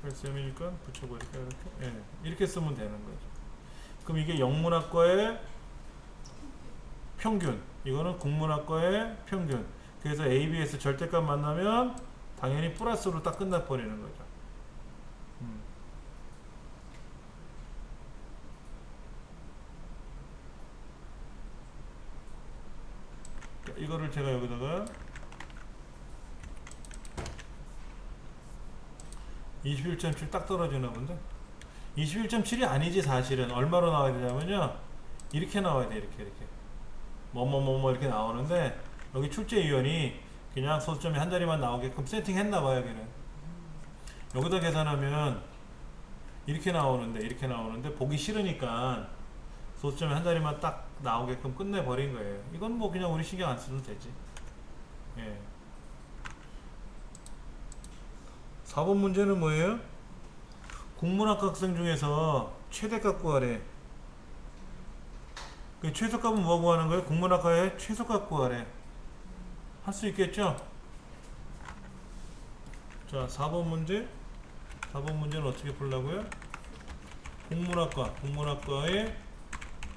쌤이니까 붙여버릴까 이렇게? 예, 이렇게 쓰면 되는 거죠. 그럼 이게 영문학과의 평균, 이거는 국문학과의 평균. 그래서 ABS 절대값 만나면 당연히 플러스로 딱 끝나버리는 거죠. 이거를 제가 여기다가 21.7 딱 떨어지나 본데 21.7이 아니지. 사실은 얼마로 나와야 되냐면요 이렇게 나와야 돼. 이렇게 뭐뭐뭐뭐 이렇게 나오는데 여기 출제위원이 그냥 소수점이 한 자리만 나오게끔 세팅했나 봐요. 여기는 여기다 계산하면 이렇게 나오는데 보기 싫으니까 소수점이 한 자리만 딱 나오게끔 끝내버린 거예요. 이건 뭐 그냥 우리 신경 안 써도 되지. 예. 4번 문제는 뭐예요? 국문학과 학생 중에서 최대값 구하래. 그 최소값은 뭐 구하는 거예요? 국문학과의 최소값 구하래. 할 수 있겠죠? 자, 4번 문제. 4번 문제는 어떻게 풀라고요? 국문학과의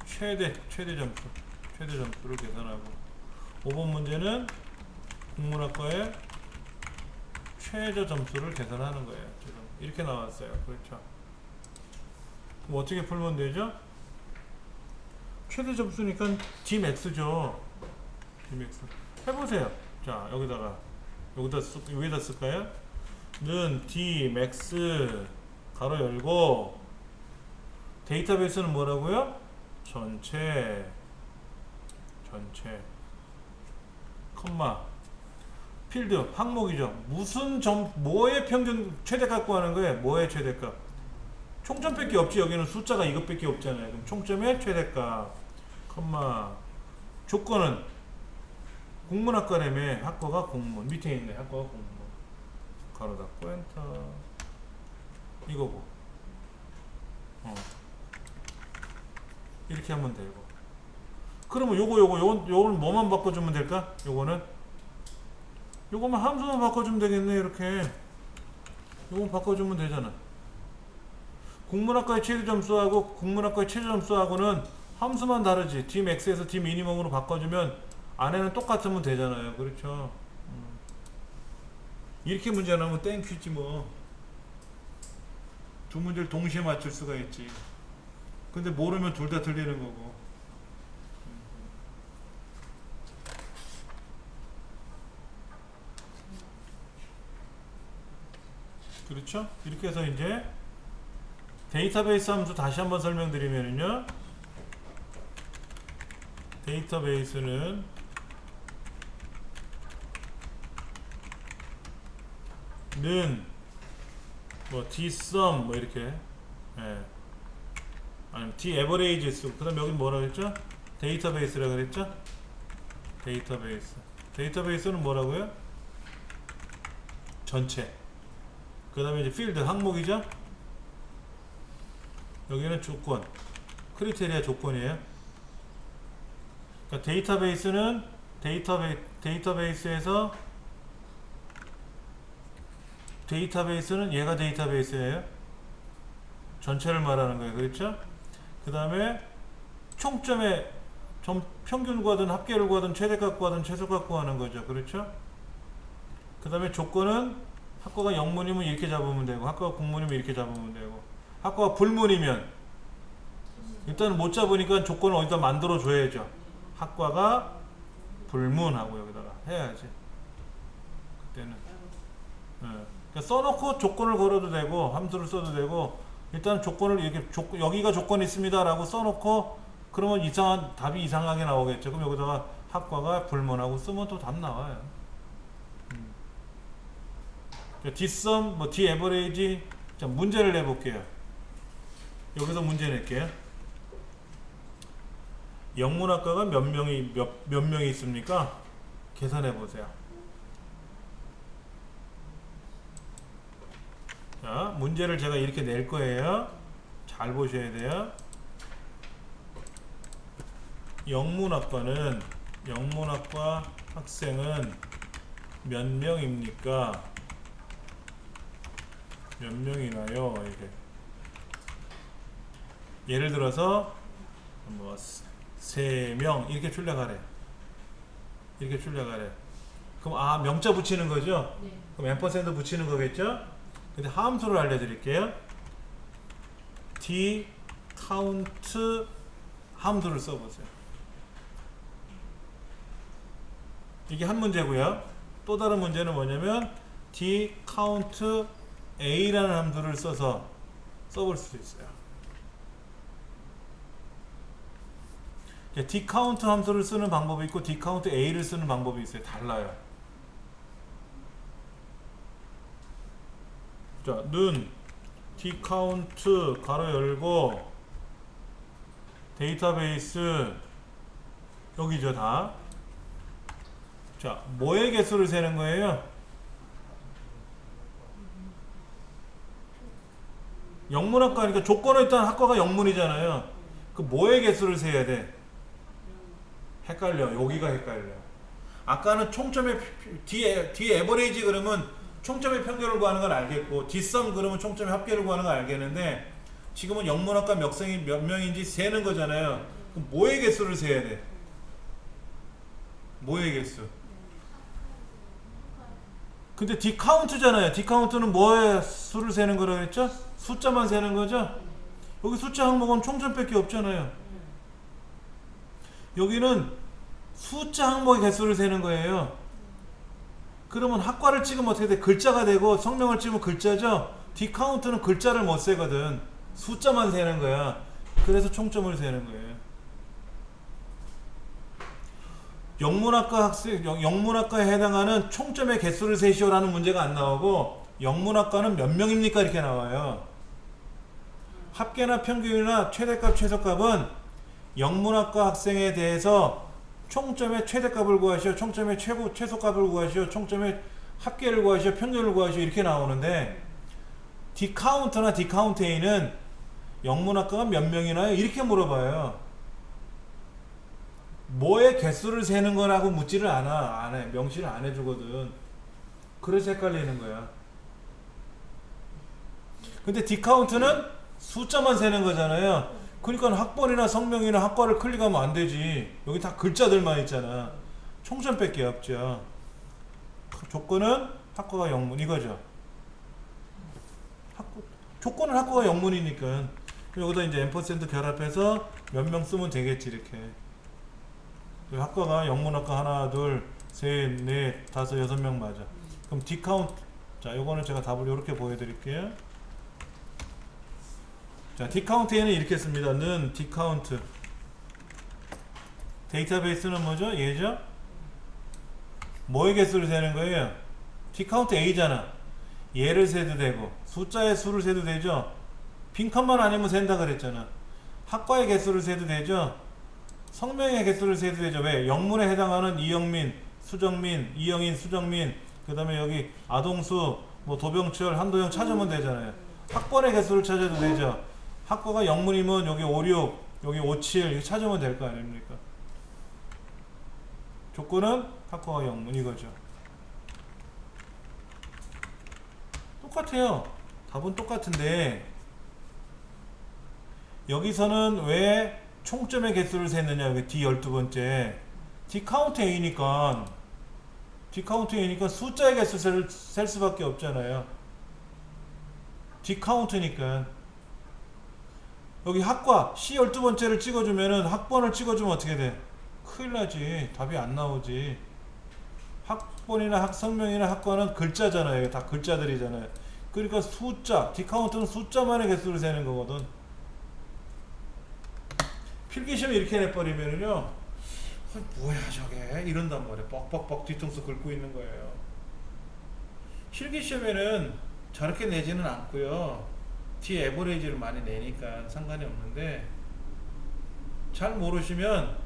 최대 점수를 계산하고 5번 문제는 국문학과의 최저 점수를 계산하는 거예요. 지금 이렇게 나왔어요. 그렇죠? 그럼 어떻게 풀면 되죠? 최대 점수니까 Gmax죠. Gmax 해보세요. 자, 여기다 쓸까요? 는 Dmax 가로 열고 데이터베이스는 뭐라고요? 전체 컴마 필드 항목이죠. 무슨 뭐의 평균 최대값 구하는 거예요? 뭐의 최대값? 총점밖에 없지. 여기는 숫자가 이것밖에 없잖아요. 그럼 총점의 최대값 컴마 조건은 국문학과라며. 학과가 국문 밑에 있네. 학과가 국문 가로 닫고 엔터 이거고 이렇게 하면 되고. 그러면 요거는 뭐만 바꿔주면 될까? 요거만 함수만 바꿔주면 되겠네. 이렇게 요거 바꿔주면 되잖아. 국문학과의 최대 점수하고 국문학과의 최저 점수하고는 함수만 다르지. Dmax에서 D미니멈으로 바꿔주면 안에는 똑같으면 되잖아요. 그렇죠? 이렇게 문제 나오면 땡큐지 뭐. 두 문제를 동시에 맞출 수가 있지. 근데 모르면 둘 다 틀리는 거고. 그렇죠? 이렇게 해서 이제 데이터베이스 함수 다시 한번 설명드리면요. 데이터베이스는 는 뭐 dsum 뭐 이렇게 아니면 daverage 쓰고 그 다음 여기 뭐라 그랬죠? 데이터베이스라 그랬죠? 데이터베이스는 뭐라고요? 전체. 그 다음에 이제 필드 항목이죠? 여기는 조건 크리테리아 조건이에요. 그러니까 데이터베이스는 데이터베이스에서 데이터베이스는 얘가 데이터베이스예요. 전체를 말하는 거예요. 그렇죠? 그 다음에 총점의 평균 구하든 합계를 구하든 최대값 구하든 최소값 구하는 거죠. 그렇죠? 그 다음에 조건은 학과가 영문이면 이렇게 잡으면 되고 학과가 국문이면 이렇게 잡으면 되고 학과가 불문이면 일단 못 잡으니까 조건을 어디다 만들어 줘야죠. 학과가 불문하고 여기다가 해야지. 그때는 그러니까 써놓고 조건을 걸어도 되고 함수를 써도 되고 일단 조건을 이렇게 여기가 조건이 있습니다 라고 써놓고 그러면 답이 이상하게 나오겠죠. 그럼 여기다가 학과가 불문하고 쓰면 또 답 나와요. 뒷섬, 뭐 뒤에버레이지. 자, 문제를 내볼게요. 여기서 문제 낼게요. 영문학과가 몇 명이 있습니까? 계산해 보세요. 자, 문제를 제가 이렇게 낼 거예요. 잘 보셔야 돼요. 영문학과 학생은 몇 명입니까? 몇 명이나요? 이렇게. 예를 들어서 뭐 3명 이렇게 출력하래. 그럼 명자 붙이는 거죠? 네. 그럼 앰퍼센드 붙이는 거겠죠? 근데 함수를 알려드릴게요. d count 함수를 써보세요. 이게 한 문제고요. 또 다른 문제는 뭐냐면 d count a라는 함수를 써볼 수 있어요. d count 함수를 쓰는 방법이 있고 d count a를 쓰는 방법이 있어요. 달라요. 자, 는 d count 가로 열고 데이터베이스 여기죠 다. 자, 뭐의 개수를 세는 거예요? 영문학과니까 조건은 일단 학과가 영문이잖아요. 그 뭐의 개수를 세야 돼? 헷갈려. 여기가 헷갈려. 아까는 총점의 뒤에 에버레이지 그러면 총점의 평균을 구하는 건 알겠고 뒷섬 그러면 총점의 합계를 구하는 건 알겠는데 지금은 영문학과 몇 명인지 세는 거잖아요. 그럼 뭐의 개수를 세야 돼? 뭐의 개수? 근데 디카운트잖아요. 디카운트는 뭐의 수를 세는 거라고 했죠? 숫자만 세는 거죠? 여기 숫자 항목은 총점밖에 없잖아요. 여기는 숫자 항목의 개수를 세는 거예요. 그러면 학과를 찍으면 어떻게 돼? 글자가 되고 성명을 찍으면 글자죠? 디카운트는 글자를 못 세거든. 숫자만 세는 거야. 그래서 총점을 세는 거예요. 영문학과에 해당하는 총점의 개수를 세시오라는 문제가 안 나오고 영문학과는 몇 명입니까? 이렇게 나와요. 합계나 평균이나 최대값, 최소값은 영문학과 학생에 대해서 총점의 최대값을 구하시오, 총점의 최소값을 구하시오, 총점의 합계를 구하시오, 평균을 구하시오 이렇게 나오는데 디카운트나 디카운트 A는 영문학과가 몇 명이나요? 이렇게 물어봐요. 뭐의 개수를 세는 거라고 묻지를 않아. 안 해. 명시를 안 해주거든. 그래서 헷갈리는 거야. 근데 디카운트는 숫자만 세는 거잖아요. 그러니까 학번이나 성명이나 학과를 클릭하면 안 되지. 여기 다 글자들만 있잖아. 총점밖에 없죠. 조건은 학과가 영문 이거죠. 조건은 학과가 영문이니까 여기다 이제 앰퍼센드 결합해서 몇 명 쓰면 되겠지 이렇게. 학과가 영문학과 하나, 둘, 셋, 넷, 다섯, 6명 맞아. 그럼 디카운트. 자, 요거는 제가 답을 이렇게 보여드릴게요. 자, 디카운트에는 이렇게 씁니다. 는 디카운트. 데이터베이스는 뭐죠? 얘죠? 뭐의 개수를 세는 거예요? 디카운트 A잖아. 얘를 세도 되고 숫자의 수를 세도 되죠? 빈칸만 아니면 센다 그랬잖아. 학과의 개수를 세도 되죠? 성명의 개수를 세도 되죠. 왜? 영문에 해당하는 이영민, 수정민, 이영인, 수정민, 그 다음에 여기 아동수, 뭐 도병철, 한도영 찾으면 되잖아요. 학번의 개수를 찾아도 되죠. 학과가 영문이면 여기 56, 여기 57 이렇게 찾으면 될 거 아닙니까? 조건은 학과가 영문 이거죠. 똑같아요. 답은 똑같은데 여기서는 왜 총점의 개수를 셌느냐, 왜 D 12번째. D 카운트 A니까 숫자의 개수를 셀 수밖에 없잖아요. D 카운트니까. 여기 학과 C 12번째를 찍어주면은 학번을 찍어주면 어떻게 돼? 큰일 나지. 답이 안 나오지. 학번이나 학성명이나 학과는 글자잖아요. 이게 다 글자들이잖아요. 그러니까 숫자, 디카운트는 숫자만의 개수를 세는 거거든. 필기시험에 이렇게 내버리면은요, 뭐야 저게 이런단 말이야. 뻑뻑뻑 뒤통수 긁고 있는 거예요. 실기시험에는 저렇게 내지는 않고요. 뒤 에버레이지를 많이 내니까 상관이 없는데, 잘 모르시면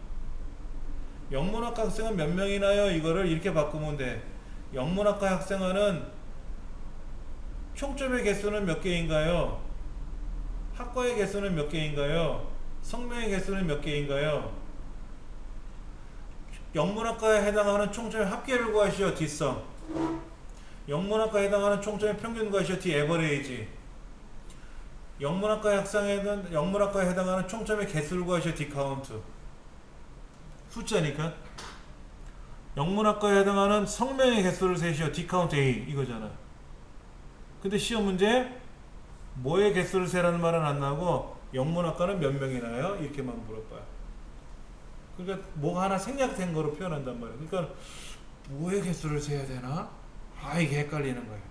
영문학과 학생은 몇 명이나요? 이거를 이렇게 바꾸면 돼. 영문학과 학생은 총점의 개수는 몇 개인가요? 학과의 개수는 몇 개인가요? 성명의 개수는 몇 개인가요? 영문학과에 해당하는 총점의 합계를 구하시오. D성. 영문학과에 해당하는 총점의 평균 구하시오. D 에버레이지. 영문학과에 해당하는 총점의 개수를 구하시오. D 카운트. 숫자니까. 영문학과에 해당하는 성명의 개수를 세시오. D 카운트 A 이거잖아. 근데 시험 문제 뭐의 개수를 세라는 말은 안 나오고 영문학과는 몇 명이나요? 이렇게만 물어봐요. 그러니까 뭐가 하나 생략된 거로 표현한단 말이에요. 그러니까 뭐의 개수를 세야 되나? 아, 이게 헷갈리는 거예요.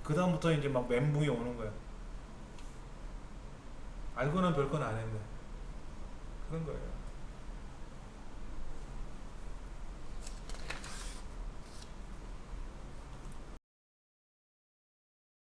그 다음부터 이제 막 멘붕이 오는 거예요. 알고는 별건 안 했네. 그런 거예요.